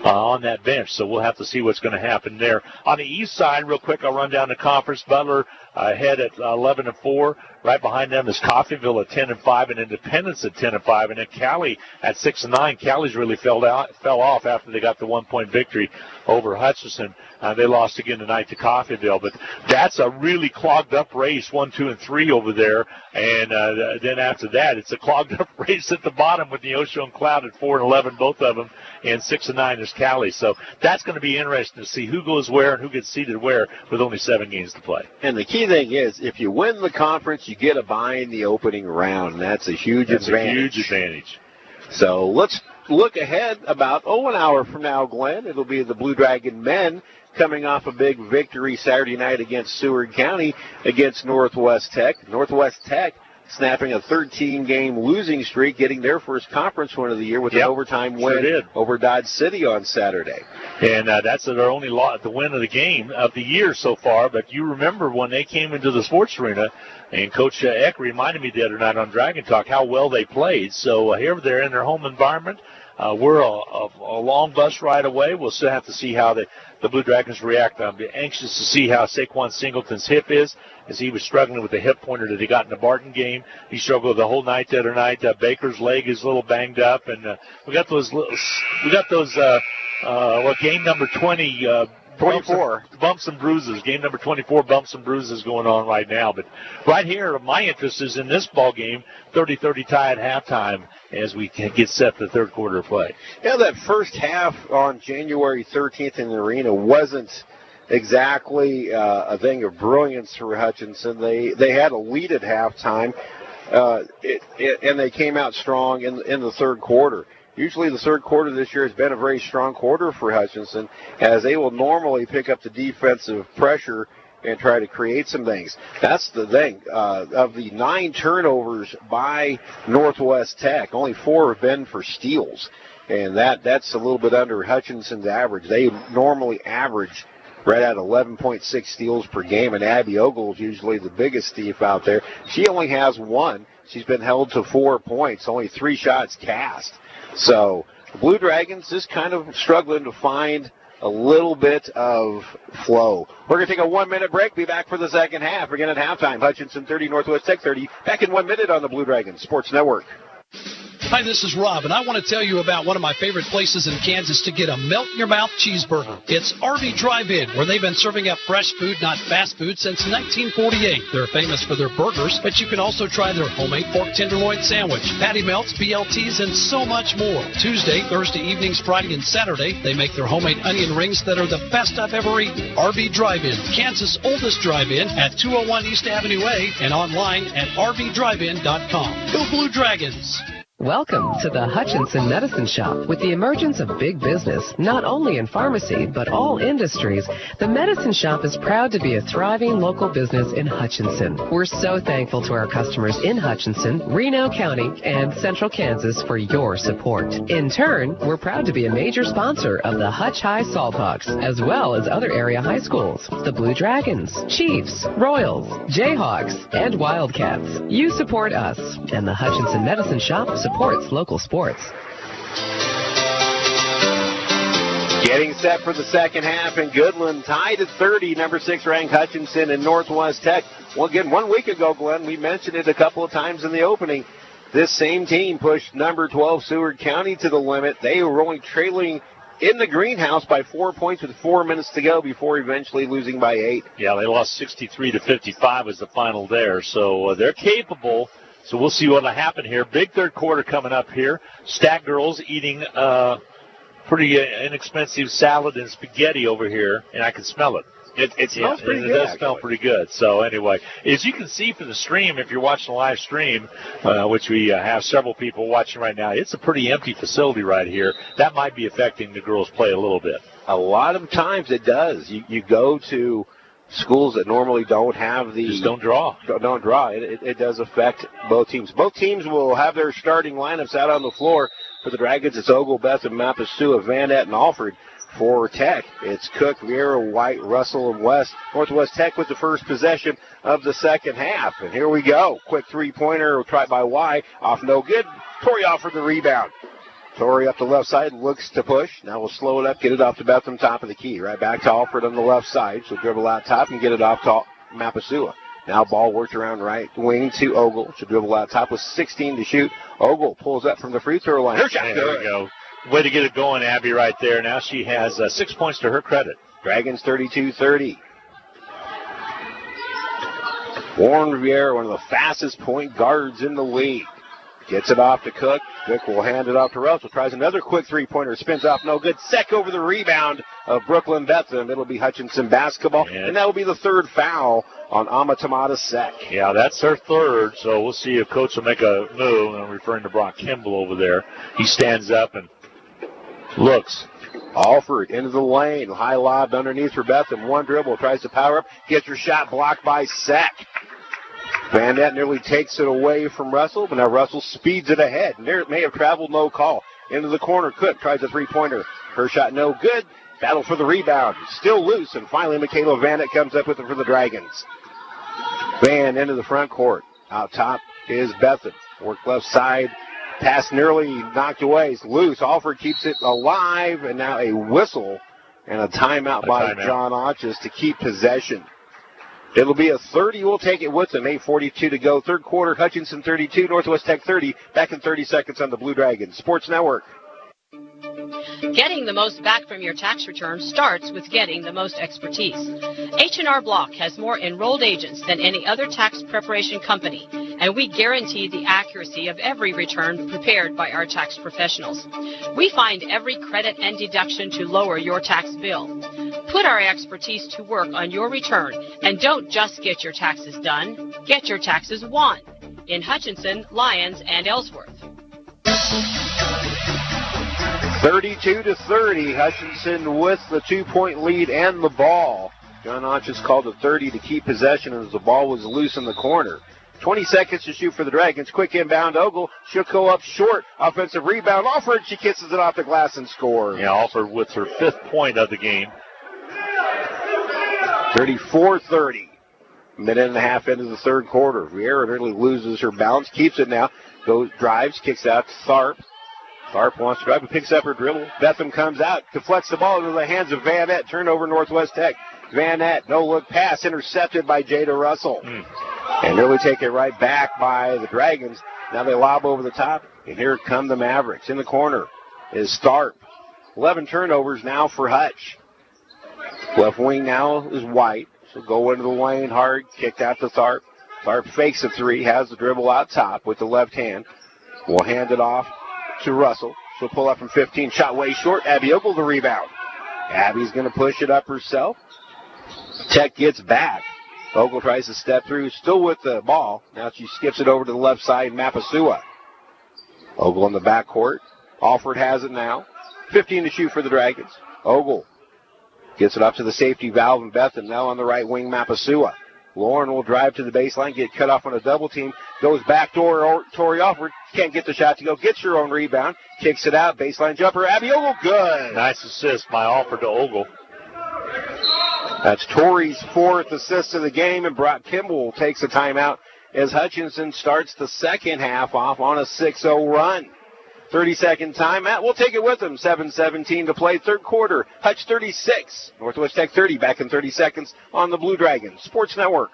on that bench, so we'll have to see what's going to happen there. On the east side, real quick, I'll run down the conference. Butler ahead at 11-4. Right behind them is Coffeyville at 10-5, and Independence at 10-5, and then Cali at 6-9. Cali's really fell off after they got the 1-point victory over Hutchinson. They lost again tonight to Coffeyville, but that's a really clogged up race, 1, 2, and 3 over there, and then after that, it's a clogged up race at the bottom with Neosho and Cloud at 4-11, both of them, and 6-9 is Cali. So that's going to be interesting to see who goes where and who gets seeded where with only 7 games to play. And the key thing is, if you win the conference, you get a bye in the opening round, and that's a huge advantage. So let's look ahead about an hour from now, Glenn. It'll be the Blue Dragon men coming off a big victory Saturday night against Seward County against Northwest Tech. Northwest Tech snapping a 13-game losing streak, getting their first conference win of the year with an overtime win over Dodge City on Saturday. And that's their only the win of the game of the year so far. But you remember when they came into the sports arena, and Coach Eck reminded me the other night on Dragon Talk how well they played. So here they're in their home environment. We're a long bus ride away. We'll still have to see how the Blue Dragons react. I'm anxious to see how Saquon Singleton's hip is, as he was struggling with the hip pointer that he got in the Barton game. He struggled the whole night the other night. Baker's leg is a little banged up, and we got those game number 24 bumps and bruises. Game number 24 bumps and bruises going on right now. But right here, my interest is in this ball game, 30-30 tie at halftime as we get set for the third quarter of play. Yeah, that first half on January 13th in the arena wasn't exactly a thing of brilliance for Hutchinson. They had a lead at halftime, and they came out strong in the third quarter. Usually the third quarter this year has been a very strong quarter for Hutchinson, as they will normally pick up the defensive pressure and try to create some things. That's the thing. Of the 9 turnovers by Northwest Tech, only 4 have been for steals, and that's a little bit under Hutchinson's average. They normally average right at 11.6 steals per game, and Abby Ogle is usually the biggest thief out there. She only has 1. She's been held to 4 points, only 3 shots cast. So the Blue Dragons just kind of struggling to find a little bit of flow. We're going to take a 1-minute break. Be back for the second half. Again at halftime, Hutchinson 30, Northwest Tech 30. Back in 1 minute on the Blue Dragons Sports Network. Hi, this is Rob, and I want to tell you about one of my favorite places in Kansas to get a melt-in-your-mouth cheeseburger. It's RV Drive-In, where they've been serving up fresh food, not fast food, since 1948. They're famous for their burgers, but you can also try their homemade pork tenderloin sandwich, patty melts, BLTs, and so much more. Tuesday, Thursday evenings, Friday, and Saturday, they make their homemade onion rings that are the best I've ever eaten. RV Drive-In, Kansas' oldest drive-in at 201 East Avenue A and online at rvdrivein.com. Go Blue Dragons! Welcome to the Hutchinson Medicine Shop. With the emergence of big business, not only in pharmacy, but all industries, the Medicine Shop is proud to be a thriving local business in Hutchinson. We're so thankful to our customers in Hutchinson, Reno County, and Central Kansas for your support. In turn, we're proud to be a major sponsor of the Hutch High Salthawks, as well as other area high schools, the Blue Dragons, Chiefs, Royals, Jayhawks, and Wildcats. You support us, and the Hutchinson Medicine Shop supports local sports. Getting set for the second half in Goodland, tied at 30, number 6 ranked Hutchinson and Northwest Tech. Well, again, 1 week ago, Glenn, we mentioned it a couple of times in the opening. This same team pushed number 12 Seward County to the limit. They were only trailing in the greenhouse by 4 points with 4 minutes to go before eventually losing by 8. Yeah, they lost 63-55 was the final there. So they're capable. So we'll see what will happen here. Big third quarter coming up here. Stack girls eating pretty inexpensive salad and spaghetti over here, and I can smell it. It smells pretty good. It does smell pretty good. So anyway, as you can see from the stream, if you're watching the live stream, which we have several people watching right now, it's a pretty empty facility right here. That might be affecting the girls' play a little bit. A lot of times it does. You go to schools that normally don't have the... Just don't draw. Don't draw. It does affect both teams. Both teams will have their starting lineups out on the floor. For the Dragons, it's Ogle, Betham, Mapasua, Van Nett, and Alford. For Tech, it's Cook, Vieira, White, Russell, and West. Northwest Tech with the first possession of the second half. And here we go. Quick three-pointer tried by Y. Off no good. Torrey Alford the rebound. Torrey up the left side, looks to push. Now we'll slow it up, get it off to Betham, top of the key. Right back to Alford on the left side. She'll dribble out top and get it off to Mapasua. Now ball worked around right wing to Ogle. She'll dribble out top with 16 to shoot. Ogle pulls up from the free throw line. Her shot. There we go. Way to get it going, Abby, right there. Now she has 6 points to her credit. Dragons 32-30. Warren Vieira, one of the fastest point guards in the league. Gets it off to Cook. Cook will hand it off to Russell. Tries another quick three-pointer. Spins off, no good. Sek over the rebound of Brooklyn Betham. It'll be Hutchinson basketball. And that will be the third foul on Amatamata Sek. Yeah, that's her third, so we'll see if Coach will make a move. I'm referring to Brock Kimball over there. He stands up and looks. Alford into the lane. High lob underneath for Betham. One dribble. Tries to power up. Gets her shot blocked by Sek. Van Nett nearly takes it away from Russell, but now Russell speeds it ahead. And there it may have traveled, no call. Into the corner. Cook tries a three-pointer. Her shot no good. Battle for the rebound. Still loose, and finally Michaela Van Nett comes up with it for the Dragons. Van into the front court. Out top is Betham. Work left side. Pass nearly knocked away. It's loose. Alford keeps it alive, and now a whistle and a timeout by John Otches to keep possession. It'll be a 30. We'll take it with them. 8:42 to go. Third quarter, Hutchinson 32, Northwest Tech 30. Back in 30 seconds on the Blue Dragons Sports Network. Getting the most back from your tax return starts with getting the most expertise. H&R Block has more enrolled agents than any other tax preparation company, and we guarantee the accuracy of every return prepared by our tax professionals. We find every credit and deduction to lower your tax bill. Put our expertise to work on your return, and don't just get your taxes done, get your taxes won. In Hutchinson, Lyons, and Ellsworth. 32-30, Hutchinson with the 2-point lead and the ball. John Otches called a 30 to keep possession as the ball was loose in the corner. 20 seconds to shoot for the Dragons. Quick inbound to Ogle. She'll go up short. Offensive rebound. Alford, she kisses it off the glass and scores. Yeah, Alford with her 5th point of the game. 34-30. Minute and a half into the third quarter. Vieira nearly loses her balance. Keeps it now. Goes, drives, kicks out to Tharp. Tharp wants to drive and picks up her dribble. Betham comes out, deflects the ball into the hands of Van Nett. Turnover Northwest Tech. Van Nett, no-look pass, intercepted by Jada Russell. And nearly take it right back by the Dragons. Now they lob over the top, and here come the Mavericks. In the corner is Tharp. 11 turnovers now for Hutch. Left wing now is White. She'll go into the lane hard, kicked out to Tharp. Tharp fakes a three, has the dribble out top with the left hand. Will hand it off to Russell. She'll pull up from 15. Shot way short. Abby Ogle the rebound. Abby's going to push it up herself. Tech gets back. Ogle tries to step through, still with the ball. Now she skips it over to the left side, Mapasua. Ogle in the backcourt. Alford has it now. 15 to shoot for the Dragons. Ogle gets it up to the safety valve and Betham. Now on the right wing, Mapasua. Lauren will drive to the baseline, get cut off on a double team. Goes back door, Torrey Alford. Can't get the shot to go. Gets her own rebound. Kicks it out. Baseline jumper. Abby Ogle, good. Nice assist by Alford to Ogle. That's Torrey's 4th assist of the game, and Brock Kimball takes a timeout as Hutchinson starts the second half off on a 6-0 run. 30-second timeout. We'll take it with them. 7:17 to play. Third quarter. Hutch 36. Northwest Tech 30. Back in 30 seconds on the Blue Dragons Sports Network.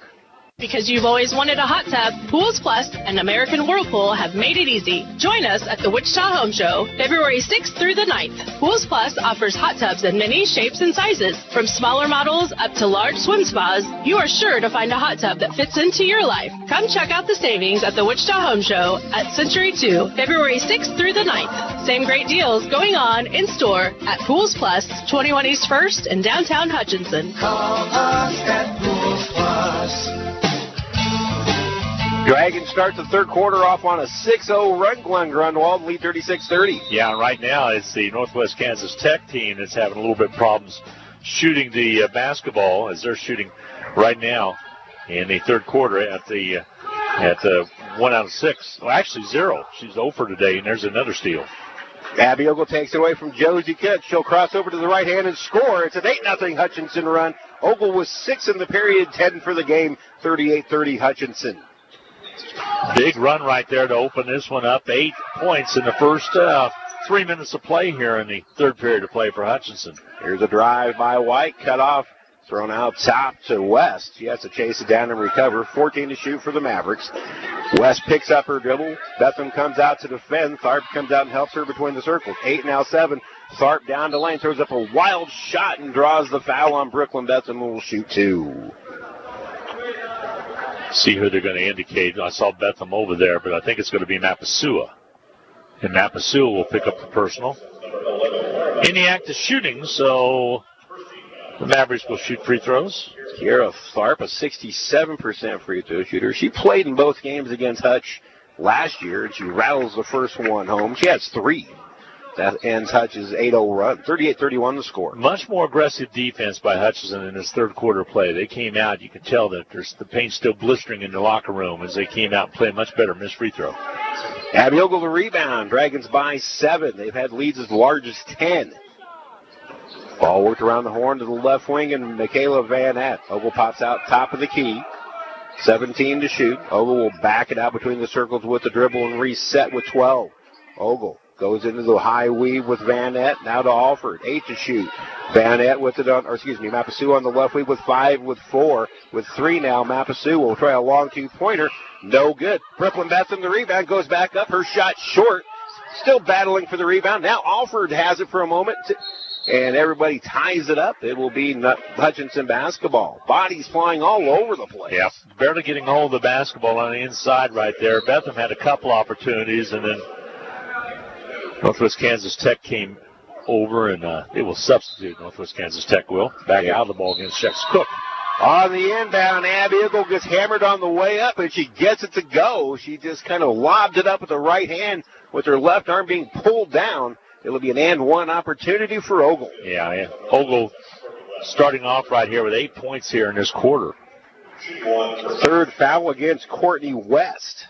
Because you've always wanted a hot tub, Pools Plus and American Whirlpool have made it easy. Join us at the Wichita Home Show, February 6th through the 9th. Pools Plus offers hot tubs in many shapes and sizes. From smaller models up to large swim spas, you are sure to find a hot tub that fits into your life. Come check out the savings at the Wichita Home Show at Century 2, February 6th through the 9th. Same great deals going on in store at Pools Plus, 21 East 1st in downtown Hutchinson. Call us at Pools Plus. Dragons start the third quarter off on a 6-0 run. Glenn Grunwald lead 36-30. Yeah, right now it's the Northwest Kansas Tech team that's having a little bit of problems shooting the basketball, as they're shooting right now in the third quarter at the 1 out of 6. Well, actually 0. She's 0 for today, and there's another steal. Abby Ogle takes it away from Josie Cook. She'll cross over to the right hand and score. It's an 8-0 Hutchinson run. Ogle was 6 in the period, 10 for the game, 38-30 Hutchinson. Big run right there to open this one up. 8 points in the first 3 minutes of play here in the third period of play for Hutchinson. Here's a drive by White, cut off, thrown out top to West. She has to chase it down and recover. 14 to shoot for the Mavericks. West picks up her dribble. Betham comes out to defend. Tharp comes out and helps her between the circles. 8, now 7. Tharp down the lane, throws up a wild shot and draws the foul on Brooklyn. Betham will shoot 2. See who they're going to indicate. I saw Betham over there, but I think it's going to be Mapasua. And Mapasua will pick up the personal. In the act of shooting, so the Mavericks will shoot free throws. Kiera Tharp, a 67% free throw shooter. She played in both games against Hutch last year, and she rattles the first one home. She has 3. That ends Hutch's 8-0 run. 38-31 the score. Much more aggressive defense by Hutchinson in this third quarter play. They came out, you could tell that there's the paint's still blistering in the locker room as they came out and played much better missed free throw. Abby Ogle the rebound. Dragons by 7. They've had leads as large as 10. Ball worked around the horn to the left wing, and Michaela Van Aert. Ogle pops out top of the key. 17 to shoot. Ogle will back it out between the circles with the dribble and reset with 12. Ogle goes into the high weave with Van Aert. Now to Alford. 8 to shoot. Van Aert with it on, Mapasua on the left weave with 5, with 4, with 3 now. Mapasua will try a long 2-pointer. No good. Brooklyn Betham the rebound, goes back up. Her shot short. Still battling for the rebound. Now Alford has it for a moment, and everybody ties it up. It will be Hutchinson basketball. Bodies flying all over the place. Yeah, barely getting hold of the basketball on the inside right there. Betham had a couple opportunities, and then Northwest Kansas Tech came over, and they will substitute. Northwest Kansas Tech will. Back out of the ball against Shex Cook. On the inbound, Abby Ogle gets hammered on the way up, and she gets it to go. She just kind of lobbed it up with the right hand with her left arm being pulled down. It'll be an and 1 opportunity for Ogle. Yeah, Ogle starting off right here with 8 points here in this quarter. Third foul against Courtney West.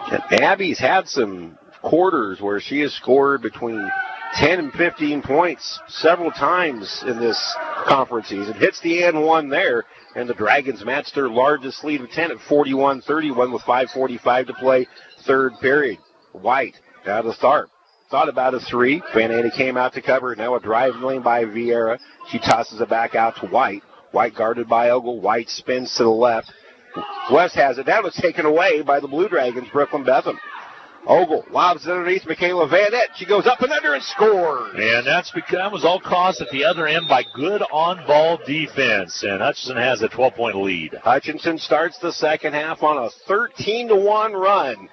And Abby's had some quarters where she has scored between 10 and 15 points several times in this conference season. Hits the and 1 there, and the Dragons match their largest lead of 10 at 41-31 with 5:45 to play, third period. White down to Tharp. Thought about a 3. Van Aert came out to cover. Now a driving lane by Vieira. She tosses it back out to White. White guarded by Ogle. White spins to the left. West has it. Now it's taken away by the Blue Dragons, Brooklyn Betham. Ogle lobs it underneath Michaela Van Aert. She goes up and under and scores. And that's because that was all caused at the other end by good on-ball defense. And Hutchinson has a 12-point lead. Hutchinson starts the second half on a 13-1 run.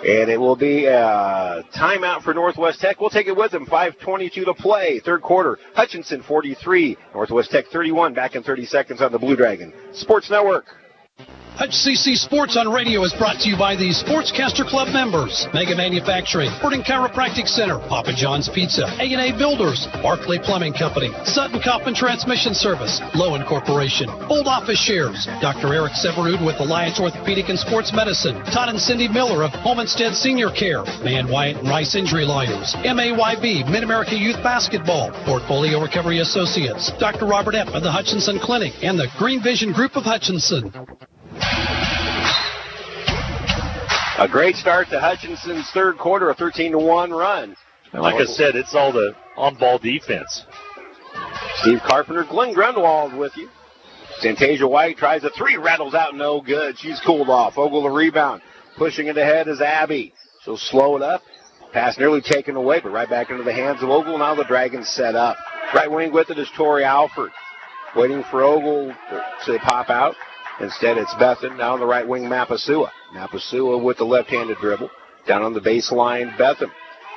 And it will be a timeout for Northwest Tech. We'll take it with them. 5:22 to play. Third quarter. Hutchinson 43. Northwest Tech 31. Back in 30 seconds on the Blue Dragon Sports Network. HCC Sports on Radio is brought to you by the Sportscaster Club members. Mega Manufacturing, Sporting Chiropractic Center, Papa John's Pizza, A&A Builders, Barclay Plumbing Company, Sutton Coffin Transmission Service, Lowen Corporation, Old Office Shares, Dr. Eric Severud with Alliance Orthopedic and Sports Medicine, Todd and Cindy Miller of Homestead Senior Care, Man Wyatt and Rice Injury Lawyers, MAYB, Mid-America Youth Basketball, Portfolio Recovery Associates, Dr. Robert Epp of the Hutchinson Clinic, and the Green Vision Group of Hutchinson. A great start to Hutchinson's third quarter, a 13-1 run. And like I said, it's all the on-ball defense. Steve Carpenter, Glenn Grunwald with you. Santasia White tries a three, rattles out, no good. She's cooled off. Ogle the rebound. Pushing it ahead is Abby. She'll slow it up. Pass nearly taken away, but right back into the hands of Ogle. Now the Dragons set up. Right wing with it is Tori Alford. Waiting for Ogle to pop out. Instead, it's Bethan. Now on the right wing, Mapasua. Mapasua with the left-handed dribble. Down on the baseline, Bethan.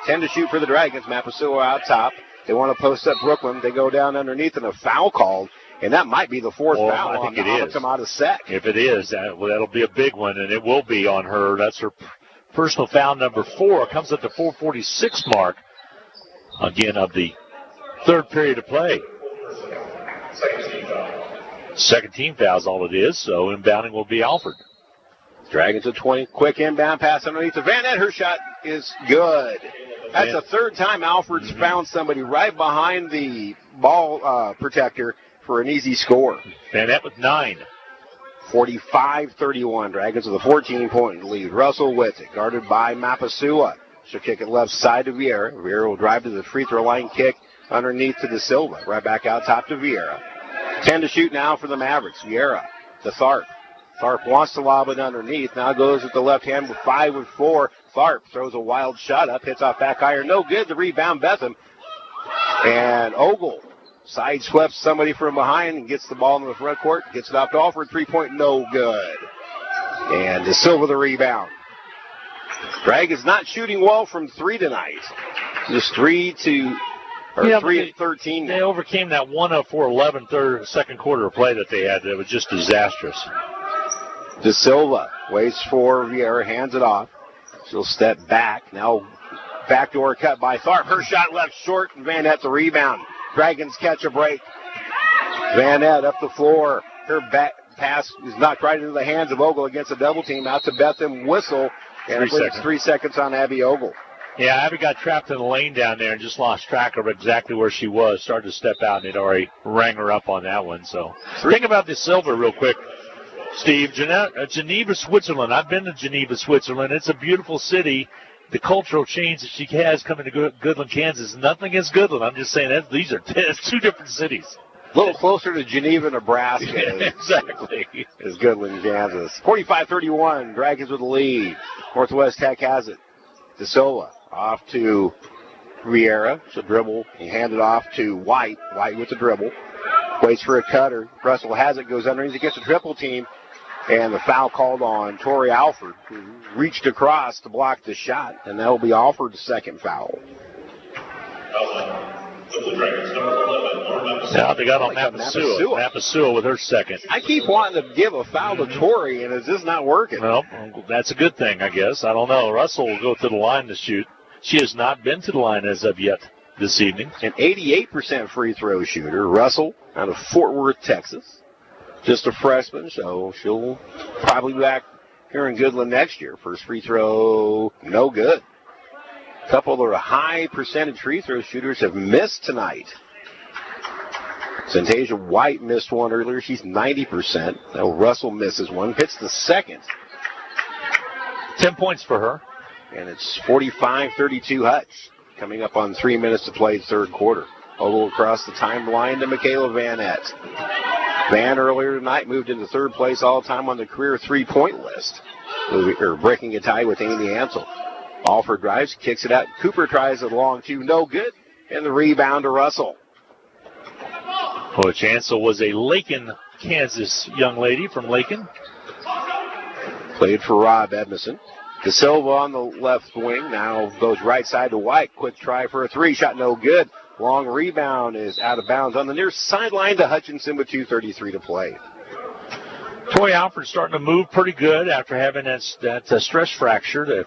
10 to shoot for the Dragons. Mapasua out top. They want to post up Brooklyn. They go down underneath, and a foul called. And that might be the fourth foul. I think it is. Come out of set. If it is, that'll be a big one, and it will be on her. That's her personal foul number 4. Comes at the 4:46 mark, again, of the third period of play. Second team foul is all it is, so inbounding will be Alford. Dragons at 20. Quick inbound pass underneath to Van Nett. Her shot is good. That's the third time Alford's found somebody right behind the ball protector for an easy score. Van Nett with 9. 45-31. Dragons with a 14-point lead. Russell with it, guarded by Mapasua. She'll kick it left side to Vieira. Vieira will drive to the free throw line, kick underneath to De Silva. Right back out top to Vieira. 10 to shoot now for the Mavericks. Vieira to Tharp. Tharp wants to lob it underneath. Now goes with the left hand with 5 with 4. Tharp throws a wild shot up, hits off back iron. No good. The rebound, Betham. And Ogle sidesweeps somebody from behind and gets the ball in the front court. Gets it up to Alford. 3-point, no good. And De Silva the rebound. Dragons not shooting well from 3 tonight. Just 3 of 13. They overcame that 1 of 4-11 second quarter play that they had. It was just disastrous. De Silva waits for Vieira, hands it off. She'll step back. Now backdoor cut by Tharp. Her shot left short, and Van Nett the rebound. Dragons catch a break. Van Nett up the floor. Her back pass is knocked right into the hands of Ogle against a double team. Out to Betham, whistle. And it's 3 seconds on Abby Ogle. Yeah, Abby got trapped in the lane down there and just lost track of exactly where she was. Started to step out, and it already rang her up on that one. So think about De Silva real quick, Steve. Geneva, Switzerland. I've been to Geneva, Switzerland. It's a beautiful city. The cultural change that she has coming to Goodland, Kansas. Nothing against Goodland. I'm just saying that these are 2 different cities. A little closer to Geneva, Nebraska. Exactly. Is Goodland, Kansas. 45-31. Dragons with the lead. Northwest Tech has it. De Silva off to Vieira. She'll dribble and hand it off to White. White with the dribble. Waits for a cutter. Russell has it. Goes underneath against a triple team. And the foul called on Tori Alford, who reached across to block the shot. And that will be Alford's second foul. Now they got on Mapasua. Mapasua with her second. I keep wanting to give a foul to Tori, and it's just not working. Well, that's a good thing, I guess. I don't know. Russell will go to the line to shoot. She has not been to the line as of yet this evening. An 88% free throw shooter. Russell out of Fort Worth, Texas. Just a freshman, so she'll probably be back here in Goodland next year. First free throw, no good. A couple of the high percentage free throw shooters have missed tonight. Santasia White missed one earlier. She's 90%. Now Russell misses one. Hits the second. 10 points for her. And it's 45-32 Hutch. Coming up on 3 minutes to play third quarter. Ogle across the timeline to Michaela Van Nett. Van earlier tonight moved into third place all-time on the career 3-point list. Breaking a tie with Amy Ansel. Alford drives, kicks it out. Cooper tries it long, too. No good. And the rebound to Russell. Coach Ansel was a Lakin, Kansas young lady from Lakin. Played for Rob Edmondson. De Silva on the left wing now goes right side to White. Quick try for a 3. Shot no good. Long rebound is out of bounds on the near sideline to Hutchinson with 2:33 to play. Tori Alford starting to move pretty good after having that stress fracture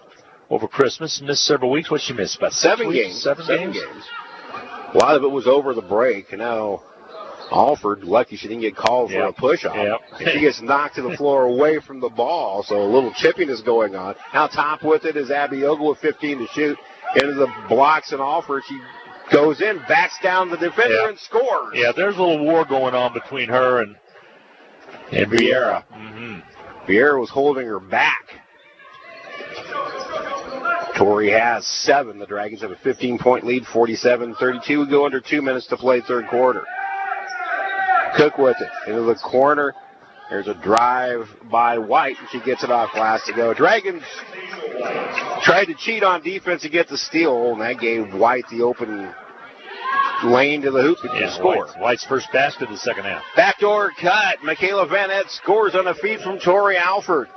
over Christmas. Missed several weeks. What she missed? About 7 games. Seven games. A lot of it was over the break. And now Alford, lucky she didn't get called for a push-off. Yep. She gets knocked to the floor away from the ball, so a little chipping is going on. Now top with it is Abby Ogle with 15 to shoot. Into the blocks and Alford. She goes in, backs down the defender, and scores. Yeah, there's a little war going on between her and Vieira. Vieira was holding her back. Tori has 7. The Dragons have a 15-point lead, 47-32. We go under 2 minutes to play third quarter. Cook with it into the corner. There's a drive by White, and she gets it off glass to go. Dragons tried to cheat on defense to get the steal, and that gave White the open lane to the hoop to score. White's first basket of the second half. Backdoor cut. Michaela Van Etten scores on a feed from Tori Alford.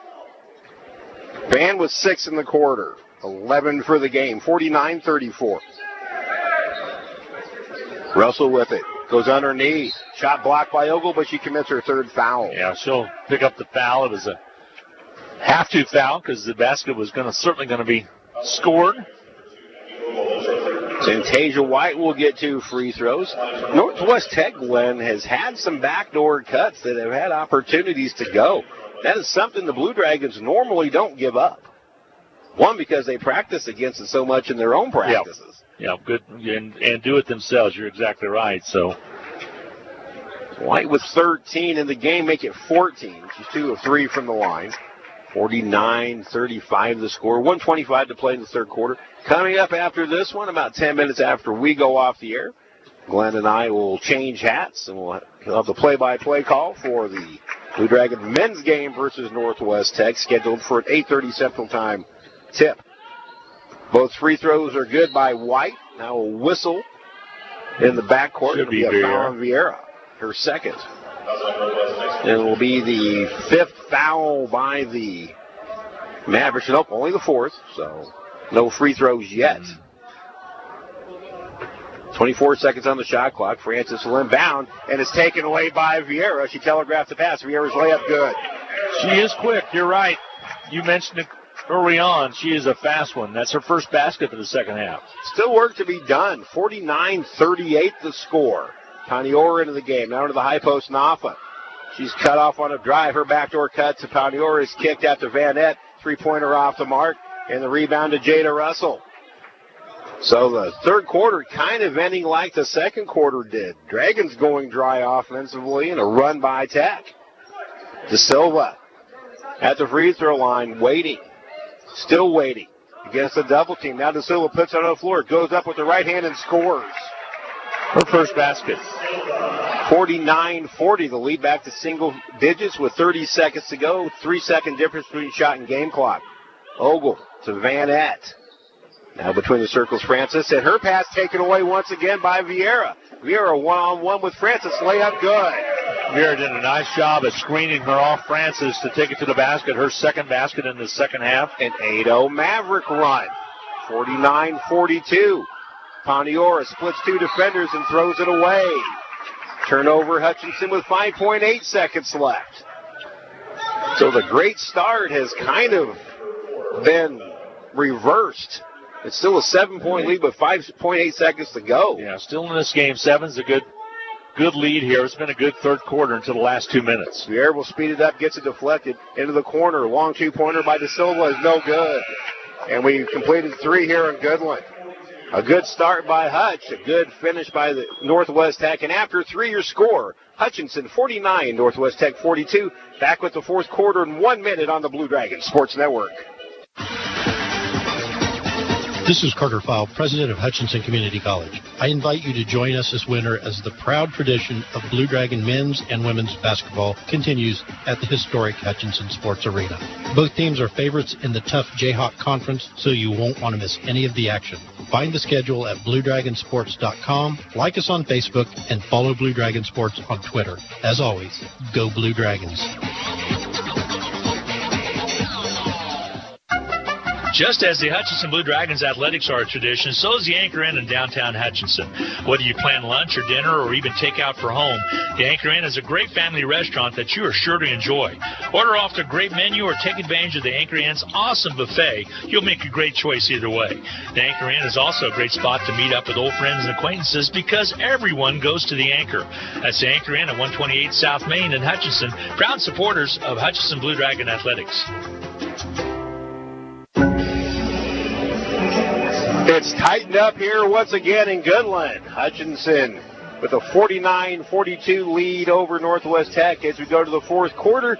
Van was 6 in the quarter. 11 for the game. 49-34. Russell with it. Goes underneath. Shot blocked by Ogle, but she commits her third foul. Yeah, she'll pick up the foul. It was a have-to foul because the basket was certainly going to be scored. Santasia White will get 2 free throws. Northwest Tech, Glenn, has had some backdoor cuts that have had opportunities to go. That is something the Blue Dragons normally don't give up. One, because they practice against it so much in their own practices. Yeah, good, and do it themselves. You're exactly right. So White with 13 in the game, make it 14. She's 2 of 3 from the line. 49-35 the score. 1:25 to play in the third quarter. Coming up after this one, about 10 minutes after we go off the air, Glenn and I will change hats, and we'll have the play-by-play call for the Blue Dragon men's game versus Northwest Tech, scheduled for an 8:30 Central Time tip. Both free throws are good by White. Now a whistle in the backcourt. Should be a foul on Vieira, her second. And it will be the 5th foul by the Mavericks. Nope, only the 4th, so no free throws yet. 24 seconds on the shot clock. Francis will inbound, and it's taken away by Vieira. She telegraphed the pass. Vieira's layup good. She is quick. You're right. You mentioned it early on. She is a fast one. That's her first basket for the second half. Still work to be done. 49-38 the score. Paniora into the game. Now into the high post, Nafa. She's cut off on a drive. Her backdoor cut to Paniora is kicked out to Van Etten. Three-pointer off the mark. And the rebound to Jada Russell. So the third quarter kind of ending like the second quarter did. Dragons going dry offensively and a run by Tech. De Silva at the free throw line, waiting. Still waiting against the double team. Now De Silva puts it on the floor, goes up with the right hand and scores. Her first basket. 49-40, the lead back to single digits with 30 seconds to go. 3-second difference between shot and game clock. Ogle to Van Etten. Now between the circles, Francis, and her pass taken away once again by Vieira. Vieira one-on-one with Francis, layup good. Vieira did a nice job of screening her off Francis to take it to the basket. Her second basket in the second half. An 8-0 Maverick run. 49-42. Paniora splits 2 defenders and throws it away. Turnover, Hutchinson with 5.8 seconds left. So the great start has kind of been reversed. It's still a 7-point lead, but 5.8 seconds to go. Yeah, still in this game. 7's a good lead here. It's been a good third quarter until the last 2 minutes. Vieira will speed it up, gets it deflected into the corner. Long 2-pointer by De Silva is no good. And we've completed 3 here in Goodland. A good start by Hutch, a good finish by the Northwest Tech. And after 3, your score, Hutchinson 49, Northwest Tech 42. Back with the fourth quarter in 1 minute on the Blue Dragon Sports Network. This is Carter File, president of Hutchinson Community College. I invite you to join us this winter as the proud tradition of Blue Dragon men's and women's basketball continues at the historic Hutchinson Sports Arena. Both teams are favorites in the tough Jayhawk Conference, so you won't want to miss any of the action. Find the schedule at BlueDragonSports.com, like us on Facebook, and follow Blue Dragon Sports on Twitter. As always, go Blue Dragons. Just as the Hutchinson Blue Dragons athletics are a tradition, so is the Anchor Inn in downtown Hutchinson. Whether you plan lunch or dinner or even take out for home, the Anchor Inn is a great family restaurant that you are sure to enjoy. Order off their great menu or take advantage of the Anchor Inn's awesome buffet. You'll make a great choice either way. The Anchor Inn is also a great spot to meet up with old friends and acquaintances because everyone goes to the Anchor. That's the Anchor Inn at 128 South Main in Hutchinson, proud supporters of Hutchinson Blue Dragon Athletics. It's tightened up here once again in Goodland. Hutchinson with a 49-42 lead over Northwest Tech as we go to the fourth quarter.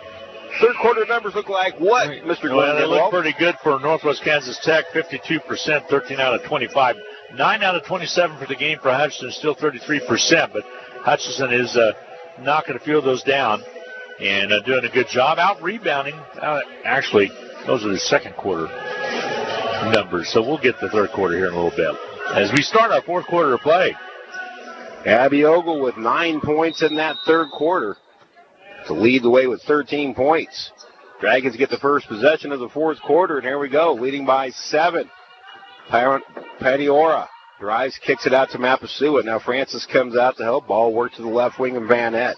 Third quarter numbers look like what, Mr. Glenn? Well, they look pretty good for Northwest Kansas Tech, 52%, 13 out of 25. 9 out of 27 for the game for Hutchinson, still 33%. But Hutchinson is knocking a few of those down and doing a good job. Out rebounding. Actually, those are the second quarter numbers, so we'll get the third quarter here in a little bit as we start our fourth quarter of play. Abby Ogle with 9 points in that third quarter to lead the way with 13 points. Dragons get the first possession of the fourth quarter, and here we go, leading by 7. Paniora drives, kicks it out to Mapasua. Now Francis comes out to help. Ball work to the left wing and Van Ett.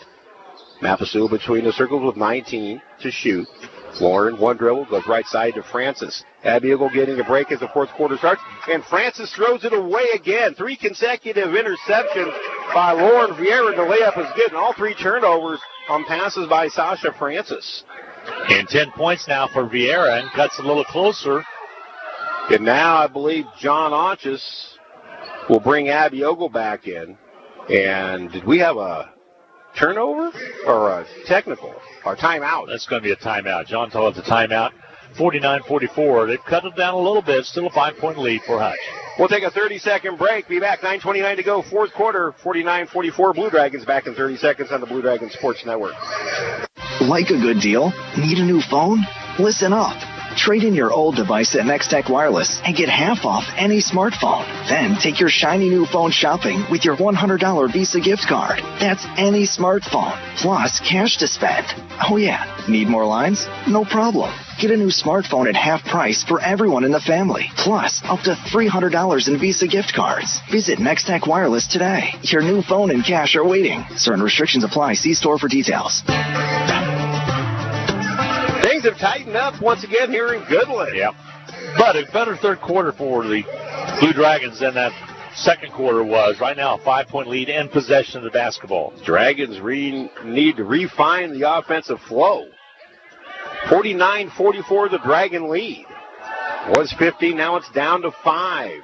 Mapasua between the circles with 19 to shoot. Lauren, one dribble, goes right side to Francis. Abby Ogle getting a break as the fourth quarter starts, and Francis throws it away again. 3 consecutive interceptions by Lauren Vieira. The layup is good, and all 3 turnovers on passes by Sasha Francis. And 10 points now for Vieira, and cuts a little closer. And now I believe John Onchus will bring Abby Ogle back in. And did we have a turnover or a technical or timeout? That's going to be a timeout. John told us a timeout. 49-44. They've cut it down a little bit. Still a 5-point lead for Hutch. We'll take a 30-second break. Be back. 9:29 to go. Fourth quarter. 49-44. Blue Dragons back in 30 seconds on the Blue Dragons Sports Network. Like a good deal? Need a new phone? Listen up. Trade in your old device at Next Tech Wireless and get half off any smartphone. Then take your shiny new phone shopping with your $100 Visa gift card. That's any smartphone, plus cash to spend. Oh yeah, need more lines? No problem. Get a new smartphone at half price for everyone in the family, plus up to $300 in Visa gift cards. Visit Next Tech Wireless today. Your new phone and cash are waiting. Certain restrictions apply. See store for details. Things have tightened up once again here in Goodland. Yep. But a better third quarter for the Blue Dragons than that second quarter was. Right now, a 5-point lead and possession of the basketball. Dragons need to refine the offensive flow. 49-44, the Dragon lead. Was 15, now it's down to 5.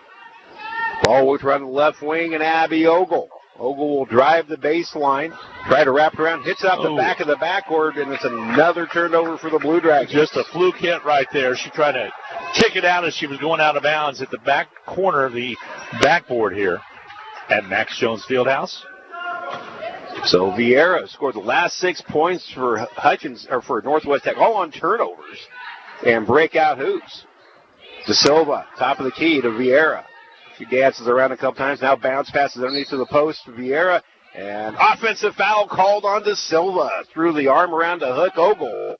Ball worked around the left wing, and Abby Ogle. Ogle will drive the baseline, try to wrap it around, hits out the back of the backboard, and it's another turnover for the Blue Dragons. Just a fluke hit right there. She tried to kick it out as she was going out of bounds at the back corner of the backboard here at Max Jones Fieldhouse. So Vieira scored the last 6 points for Hutchins or for Northwest Tech, all on turnovers and breakout hoops. De Silva, top of the key to Vieira. She dances around a couple times. Now bounce passes underneath to the post for Vieira. And offensive foul called on De Silva. Threw the arm around to Hook Ogle.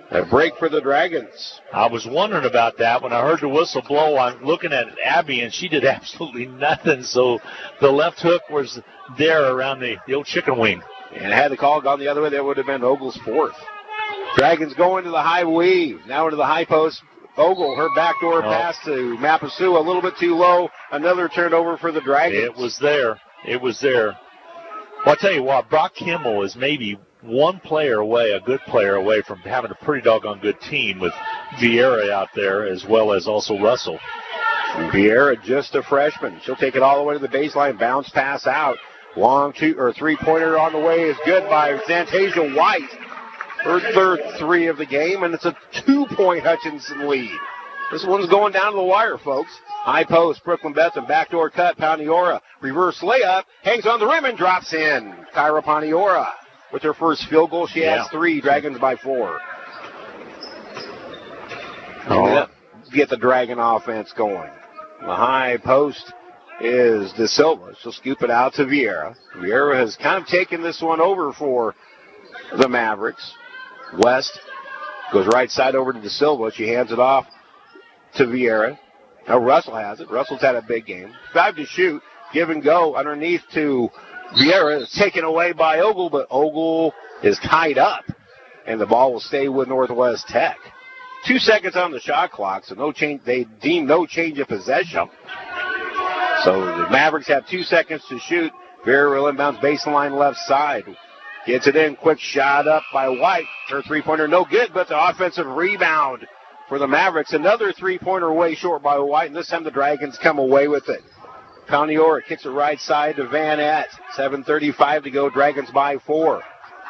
A break for the Dragons. I was wondering about that when I heard the whistle blow. I'm looking at Abby, and she did absolutely nothing. So the left hook was there around the old chicken wing. And had the call gone the other way, that would have been Ogle's 4th. Dragons go into the high weave. Now into the high post. Ogle, her backdoor pass to Mapasua, a little bit too low. Another turnover for the Dragons. It was there. It was there. Well, I'll tell you what, Brock Kimmel is maybe one player away, a good player away from having a pretty doggone good team with Vieira out there as well as also Russell. Vieira, just a freshman. She'll take it all the way to the baseline, bounce pass out. Long 3-pointer on the way is good by Zantasia White. Her third 3 of the game, and it's a 2-point Hutchinson lead. This one's going down to the wire, folks. High post, Brooklyn Betson, backdoor cut, Paniora. Reverse layup, hangs on the rim and drops in. Kyra Paniora with her first field goal. She has 3, Dragons by 4. Get the Dragon offense going. The high post is De Silva. She'll scoop it out to Vieira. Vieira has kind of taken this one over for the Mavericks. West goes right side over to De Silva. She hands it off to Vieira. Now Russell has it. Russell's had a big game. 5 to shoot. Give and go underneath to Vieira. It's taken away by Ogle, but Ogle is tied up. And the ball will stay with Northwest Tech. 2 seconds on the shot clock, so no change. They deem no change of possession. So the Mavericks have 2 seconds to shoot. Vieira will inbounds baseline left side. Gets it in, quick shot up by White. Her 3-pointer no good, but the offensive rebound for the Mavericks. Another 3-pointer way short by White, and this time the Dragons come away with it. Paniora kicks it right side to Van Ett. 7:35 to go, Dragons by 4.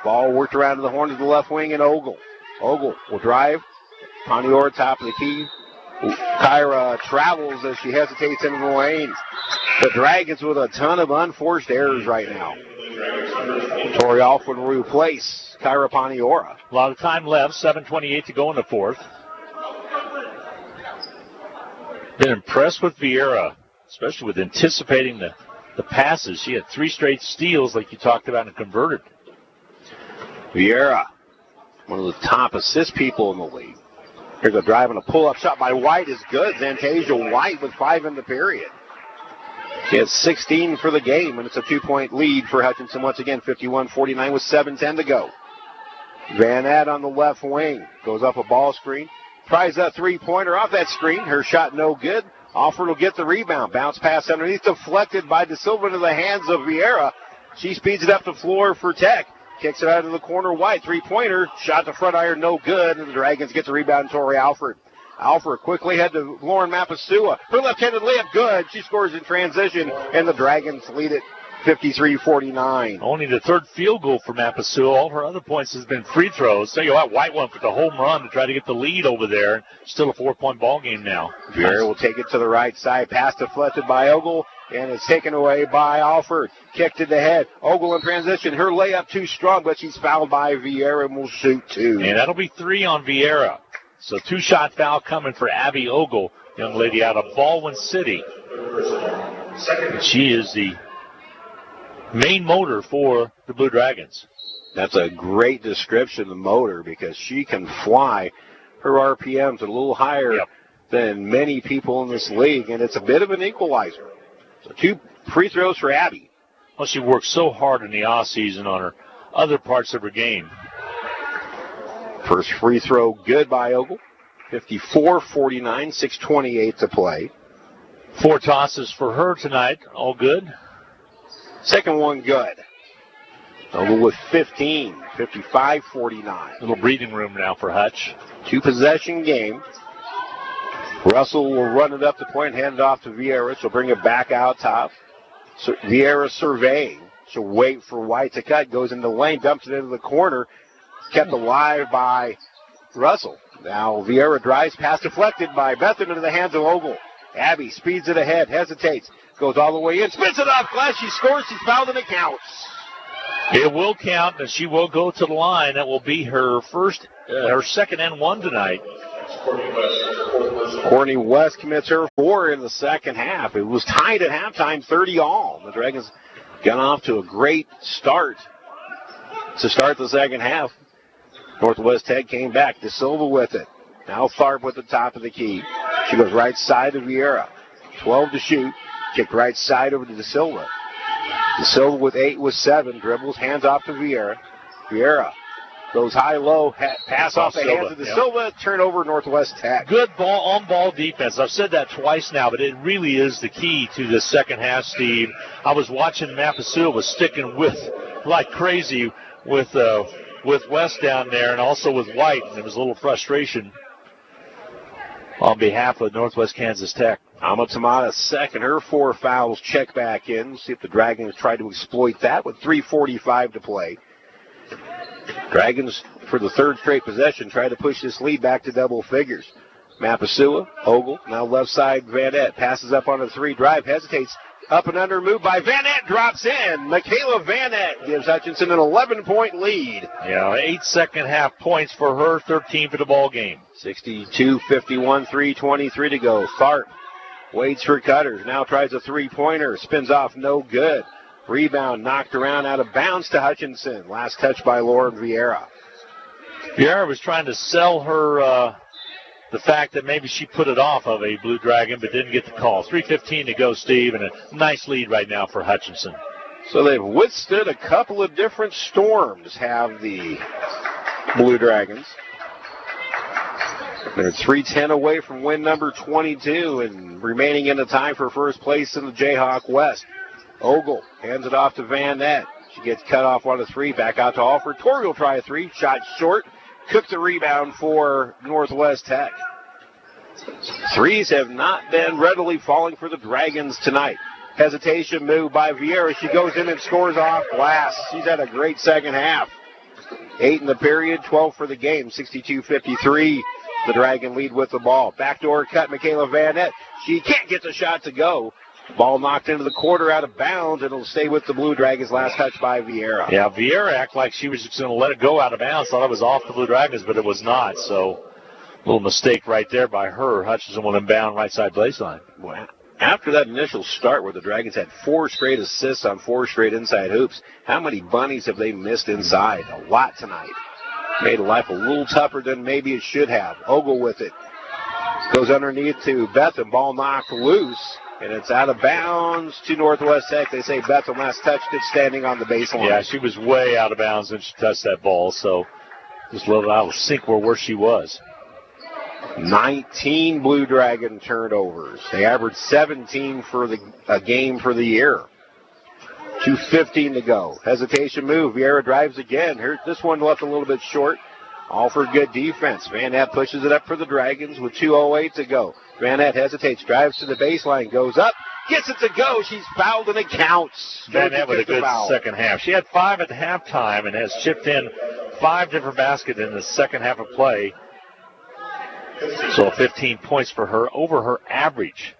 Ball worked around to the horn of the left wing, and Ogle. Ogle will drive. Paniora top of the key. Kyra travels as she hesitates into the lane. The Dragons with a ton of unforced errors right now. Tori Alford will replace Kyra Paniora. A lot of time left, 7:28 to go in the fourth. Been impressed with Vieira, especially with anticipating the passes. She had 3 straight steals like you talked about and converted. Vieira, one of the top assist people in the league. Here's a drive and a pull-up shot by White is good. Zantasia White with 5 in the period. She has 16 for the game, and it's a 2-point lead for Hutchinson once again, 51-49 with 7:10 to go. Van Adt on the left wing, goes up a ball screen, tries a 3-pointer off that screen. Her shot no good. Alford will get the rebound. Bounce pass underneath, deflected by De Silva into the hands of Vieira. She speeds it up the floor for Tech. Kicks it out of the corner. White, 3-pointer. Shot to front iron, no good. And the Dragons get the rebound. Tori Alford. Alford quickly head to Lauren Mapasua. Her left-handed layup, good. She scores in transition, and the Dragons lead it 53-49. Only the 3rd field goal for Mapasua. All her other points has been free throws. Tell you what, White went for the home run to try to get the lead over there. Still a 4-point ball game now. Vieira will take it to the right side. Pass deflected by Ogle, and it's taken away by Alford. Kick to the head. Ogle in transition. Her layup too strong, but she's fouled by Vieira and will shoot 2. And that'll be 3 on Vieira. So 2-shot foul coming for Abby Ogle, young lady out of Baldwin City. She is the main motor for the Blue Dragons. That's a great description of the motor because she can fly. Her RPMs are a little higher than many people in this league, and it's a bit of an equalizer. So 2 free throws for Abby. Well, she worked so hard in the offseason on her other parts of her game. First free throw good by Ogle. 54-49, 6:28 to play. 4 tosses for her tonight, all good. Second one good. Ogle with 15, 55-49. Little breathing room now for Hutch. 2-possession game. Russell will run it up the point, hand it off to Vieira. She'll bring it back out top. So Vieira surveying. She'll wait for White to cut. Goes in the lane, dumps it into the corner. Kept alive by Russell. Now Vieira drives, pass deflected by Bethany into the hands of Ogle. Abby speeds it ahead, hesitates, goes all the way in, spins it off glass. She scores, she's fouled, and it counts. It will count, and she will go to the line. That will be her second and 1 tonight. Courtney West commits her 4 in the second half. It was tied at halftime, 30-all. The Dragons got off to a great start to start the second half. Northwest Tech came back. De Silva with it. Now Tharp with the top of the key. She goes right side of Vieira. 12 to shoot. Kicked right side over to De Silva. De Silva with 8 with 7. Dribbles, hands off to Vieira. Vieira goes high-low. Pass off the hands of De Silva. Turnover Northwest Tech. Good on-ball defense. I've said that twice now, but it really is the key to the second half, Steve. I was watching Mapasua was sticking with like crazy with West down there and also with White, and there was a little frustration on behalf of Northwest Kansas Tech. Alma Tamata second. Her 4 fouls check back in. See if the Dragons try to exploit that with 3:45 to play. Dragons, for the 3rd straight possession, try to push this lead back to double figures. Mapasua, Ogle, now left side, Van Adt passes up on a 3 drive, hesitates, up and under move by Van Adt, drops in. Michaela Van Adt gives Hutchinson an 11-point lead. Yeah, 8 second half points for her, 13 for the ball game. 62-51, 3:23 to go. Tharp waits for Cutters, now tries a 3-pointer, spins off, no good. Rebound knocked around out of bounds to Hutchinson. Last touch by Lauren Vieira. Vieira was trying to sell her the fact that maybe she put it off of a Blue Dragon but didn't get the call. 3:15 to go, Steve, and a nice lead right now for Hutchinson. So they've withstood a couple of different storms, have the Blue Dragons. They're 3:10 away from win number 22 and remaining in the tie for first place in the Jayhawk West. Ogle hands it off to Van Nett. She gets cut off on a 3, back out to Alford. Tori will try a 3, shot short. Cook the rebound for Northwest Tech. Threes have not been readily falling for the Dragons tonight. Hesitation move by Vieira. She goes in and scores off glass. She's had a great second half. 8 in the period, 12 for the game. 62-53. The Dragon lead with the ball. Backdoor cut, Michaela Van Nett. She can't get the shot to go. Ball knocked into the quarter out of bounds, and it'll stay with the Blue Dragons. Last touch by Vieira. Yeah, Vieira acted like she was just going to let it go out of bounds. Thought it was off the Blue Dragons, but it was not. So a little mistake right there by her. Hutchinson will inbound right side baseline. Wow. After that initial start where the Dragons had 4 straight assists on 4 straight inside hoops, how many bunnies have they missed inside? A lot tonight. Made life a little tougher than maybe it should have. Ogle with it. Goes underneath to Betham. Ball knocked loose, and it's out of bounds to Northwest Tech. They say Betham last touched it standing on the baseline. Yeah, she was way out of bounds when she touched that ball, so just a little out of sync where she was. 19 Blue Dragon turnovers. They averaged 17 for a game for the year. 2:15 to go. Hesitation move. Vieira drives again. This one left a little bit short. All for good defense. Van Nett pushes it up for the Dragons with 2:08 to go. Van Nett hesitates, drives to the baseline, goes up, gets it to go. She's fouled and it counts. Van Nett with a good second half. She had 5 at the halftime and has chipped in 5 different baskets in the second half of play. So 15 points for her over her average.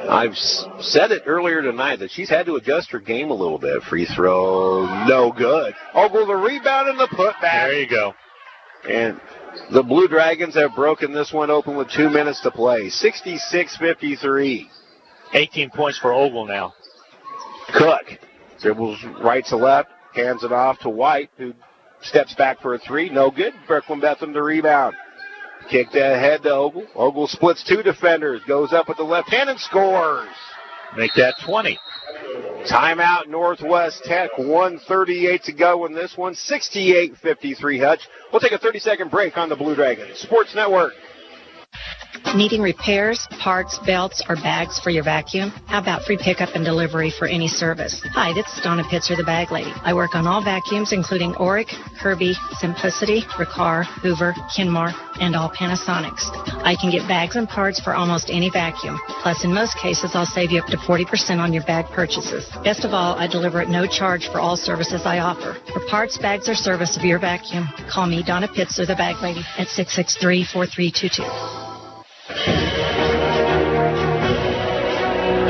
I've said it earlier tonight that she's had to adjust her game a little bit. Free throw, no good. Ogle the rebound and the putback. There you go. And the Blue Dragons have broken this one open with 2 minutes to play. 66-53. 18 points for Ogle now. Cook dribbles right to left, hands it off to White, who steps back for a 3. No good. Brooklyn Betham the rebound. Kicked ahead to Ogle. Ogle splits 2 defenders, goes up with the left hand and scores. Make that 20. Timeout Northwest Tech. 1:38 to go in this one. 68-53 Hutch. We'll take a 30-second break on the Blue Dragons Sports Network. Needing repairs, parts, belts, or bags for your vacuum? How about free pickup and delivery for any service? Hi, this is Donna Pitzer, the Bag Lady. I work on all vacuums, including Auric, Kirby, Simplicity, Riccar, Hoover, Kinmar, and all Panasonics. I can get bags and parts for almost any vacuum. Plus, in most cases, I'll save you up to 40% on your bag purchases. Best of all, I deliver at no charge for all services I offer. For parts, bags, or service of your vacuum, call me, Donna Pitzer, the Bag Lady, at 663-4322.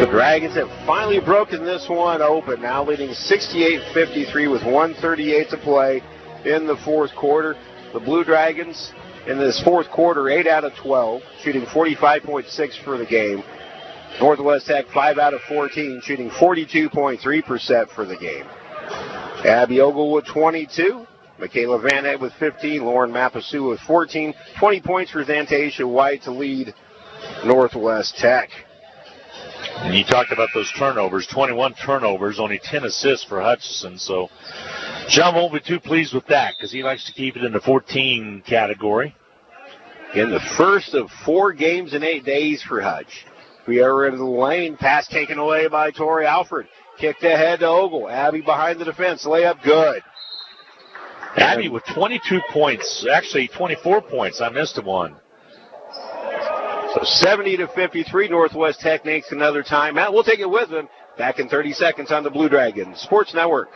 The Dragons have finally broken this one open, now leading 68-53 with 1:38 to play in the fourth quarter. The Blue Dragons in this fourth quarter, 8 out of 12, shooting 45.6 for the game. Northwest Tech, 5 out of 14, shooting 42.3% for the game. Abby Ogle with 22. Michaela Van Nett with 15. Lauren Mapasu with 14. 20 points for Xantasia White to lead Northwest Tech. And you talked about those turnovers. 21 turnovers, only 10 assists for Hutchinson. So John won't be too pleased with that because he likes to keep it in the 14 category. In the first of 4 games in 8 days for Hutch. We are into the lane. Pass taken away by Tori Alfred. Kicked ahead to Ogle. Abby behind the defense. Layup good. Abby with 22 points. Actually, 24 points. I missed one. So 70-53. Northwest Tech makes another timeout. We'll take it with them. Back in 30 seconds on the Blue Dragons Sports Network.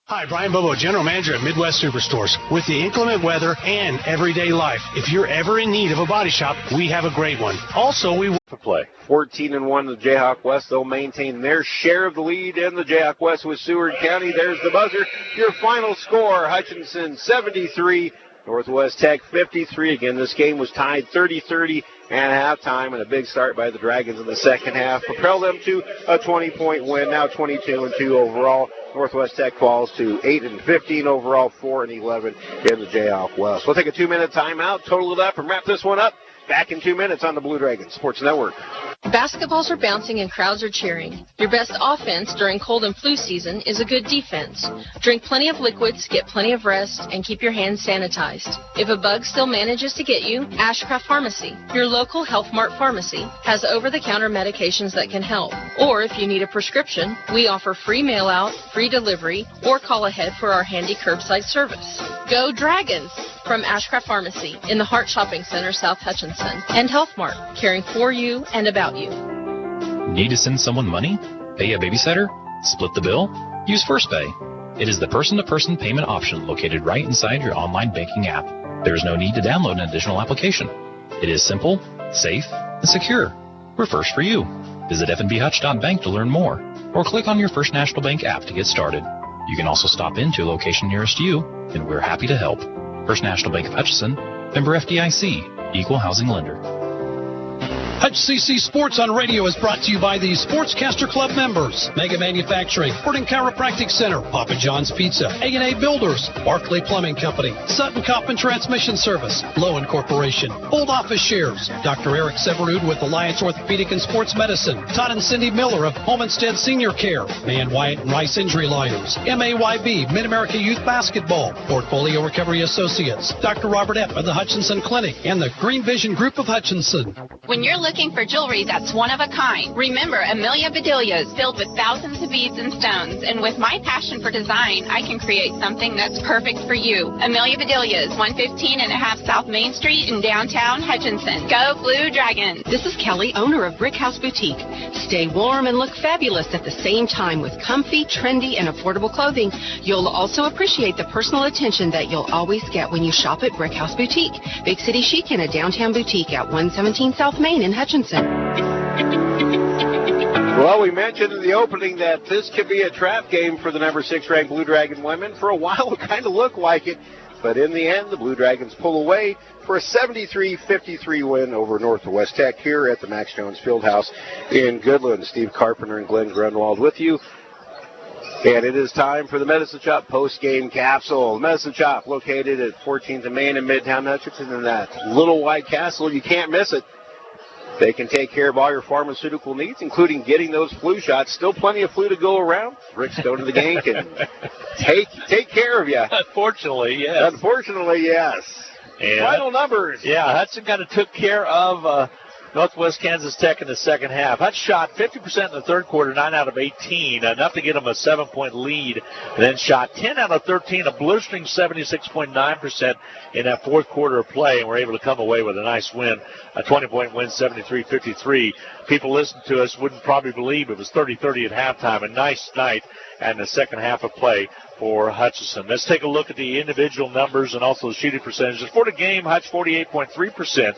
Hi, Brian Bobo, General Manager at Midwest Superstores. With the inclement weather and everyday life, if you're ever in need of a body shop, we have a great one. Also, we for play. 14-1 the Jayhawk West. They'll maintain their share of the lead in the Jayhawk West with Seward County. There's the buzzer. Your final score, Hutchinson 73, Northwest Tech 53. Again, this game was tied 30-30 at halftime, and a big start by the Dragons in the second half propelled them to a 20-point win. Now 22-2 overall. Northwest Tech falls to 8-15 overall, 4-11 in the Jayhawk West. We'll take a 2-minute timeout, total it up, and wrap this one up. Back in 2 minutes on the Blue Dragons Sports Network. Basketballs are bouncing and crowds are cheering. Your best offense during cold and flu season is a good defense. Drink plenty of liquids, get plenty of rest, and keep your hands sanitized. If a bug still manages to get you, Ashcraft Pharmacy, your local Health Mart pharmacy, has over-the-counter medications that can help. Or if you need a prescription, we offer free mail-out, free delivery, or call ahead for our handy curbside service. Go Dragons! From Ashcraft Pharmacy in the Hart Shopping Center, South Hutchinson, and Health Mart, caring for you and about you. Need to send someone money? Pay a babysitter? Split the bill? Use First Pay. It is the person-to-person payment option located right inside your online banking app. There is no need to download an additional application. It is simple, safe, and secure. We're first for you. Visit fnbhutch.bank to learn more, or click on your First National Bank app to get started. You can also stop into a location nearest you, and we're happy to help. First National Bank of Hutchinson, member FDIC, equal housing lender. HCC Sports on Radio is brought to you by the Sportscaster Club members, Mega Manufacturing, Fording Chiropractic Center, Papa John's Pizza, A&A Builders, Barclay Plumbing Company, Sutton Coffin Transmission Service, Lowen Corporation, Old Office Shares, Dr. Eric Severud with Alliance Orthopedic and Sports Medicine, Todd and Cindy Miller of Homestead Senior Care, Man Wyatt and Rice Injury Lawyers, MAYB, Mid-America Youth Basketball, Portfolio Recovery Associates, Dr. Robert Epp of the Hutchinson Clinic, and the Green Vision Group of Hutchinson. When you're looking for jewelry that's one of a kind, remember Amelia Bedelia's filled with thousands of beads and stones. And with my passion for design, I can create something that's perfect for you. Amelia Bedelia's, 115 and a half South Main Street in downtown Hutchinson. Go Blue Dragon. This is Kelly, owner of Brick House Boutique. Stay warm and look fabulous at the same time with comfy, trendy, and affordable clothing. You'll also appreciate the personal attention that you'll always get when you shop at Brick House Boutique. Big City Chic in a downtown boutique at 117 South Main in Hutchinson. Well, we mentioned in the opening that this could be a trap game for the number 6 ranked Blue Dragon women. For a while, it kind of looked like it. But in the end, the Blue Dragons pull away for a 73-53 win over Northwest Tech here at the Max Jones Fieldhouse in Goodland. Steve Carpenter and Glenn Grunwald with you. And it is time for the Medicine Shop post-game capsule. The Medicine Shop, located at 14th and Main in Midtown Hutchinson, in that little white castle. You can't miss it. They can take care of all your pharmaceutical needs, including getting those flu shots. Still plenty of flu to go around. Rick Stone of the gang can take care of you. Unfortunately, yes. And final numbers. Yeah, Hudson kind of took care of Northwest Kansas Tech in the second half. Hutch shot 50% in the third quarter, 9 out of 18, enough to get them a 7-point lead. Then shot 10 out of 13, a blistering 76.9% in that fourth quarter of play, and were able to come away with a nice win, a 20-point win, 73-53. People listening to us wouldn't probably believe it was 30-30 at halftime. A nice night and the second half of play for Hutchinson. Let's take a look at the individual numbers and also the shooting percentages. For the game, Hutch 48.3%.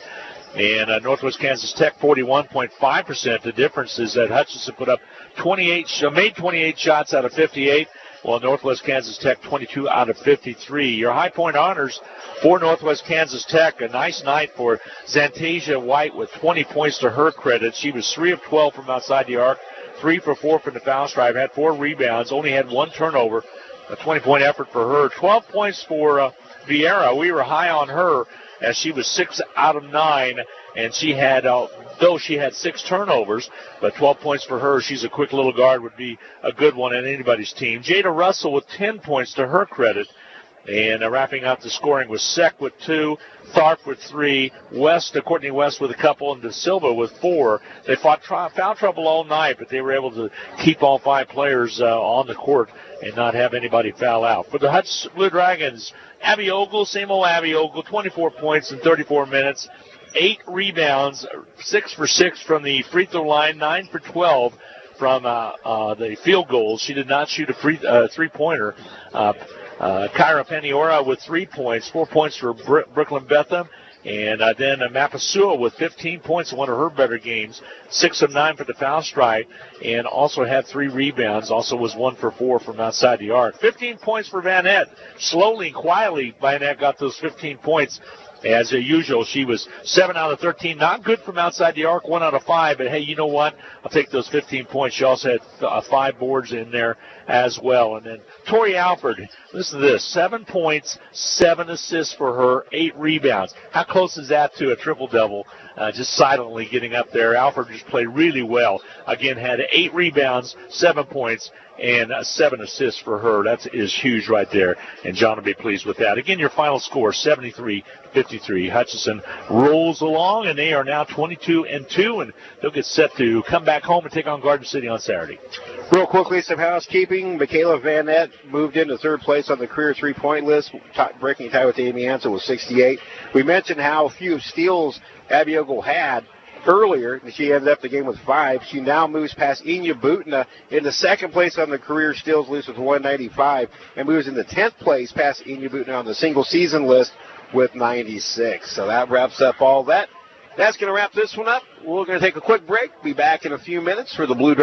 And Northwest Kansas Tech 41.5%. The difference is that Hutchinson made 28 shots out of 58, while Northwest Kansas Tech 22 out of 53. Your high point honors for Northwest Kansas Tech, a nice night for Zantasia White with 20 points to her credit. She was 3 of 12 from outside the arc, 3 for 4 from the foul stripe, had 4 rebounds, only had 1 turnover, a 20-point effort for her. 12 points for Vieira. We were high on her, as she was 6 out of 9, and she had, though she had 6 turnovers, but 12 points for her. She's a quick little guard, would be a good one on anybody's team. Jada Russell with 10 points to her credit, and wrapping up the scoring was Seck with 2, Tharp with 3, Courtney West with a couple, and De Silva with 4. They fought foul trouble all night, but they were able to keep all 5 players on the court and not have anybody foul out. For the Hutch Blue Dragons, Abby Ogle, same old Abby Ogle, 24 points in 34 minutes, 8 rebounds, 6 for 6 from the free throw line, 9 for 12 from the field goals. She did not shoot a three-pointer. Kyra Peniora with 3 points, 4 points for Brooklyn Betham. And then Mapasua with 15 points in one of her better games, 6 of 9 for the foul stripe, and also had 3 rebounds, also was 1 for 4 from outside the arc. 15 points for Van Ette. Slowly and quietly, Van Ette got those 15 points. As usual, she was 7 out of 13. Not good from outside the arc, 1 out of 5. But, hey, you know what? I'll take those 15 points. She also had 5 boards in there as well. And then Tori Alford, listen to this, 7 points, 7 assists for her, 8 rebounds. How close is that to a triple-double? Just silently getting up there. Alford just played really well. Again, had 8 rebounds, 7 points, and 7 assists for her. That is huge right there, and John will be pleased with that. Again, your final score, 73-53. Hutchinson rolls along, and they are now 22-2, and they'll get set to come back home and take on Garden City on Saturday. Real quickly, some housekeeping. Michaela Van Ette moved into 3rd place on the career three-point list, breaking tie with Amy Ansel with 68. We mentioned how few steals Abby Ogle had earlier. She ended up the game with 5. She now moves past Inya Butna into 2nd place on the career steals list with 195, and moves into 10th place past Inya Butna on the single season list with 96. So that wraps up all that. That's going to wrap this one up. We're going to take a quick break. Be back in a few minutes for the Blue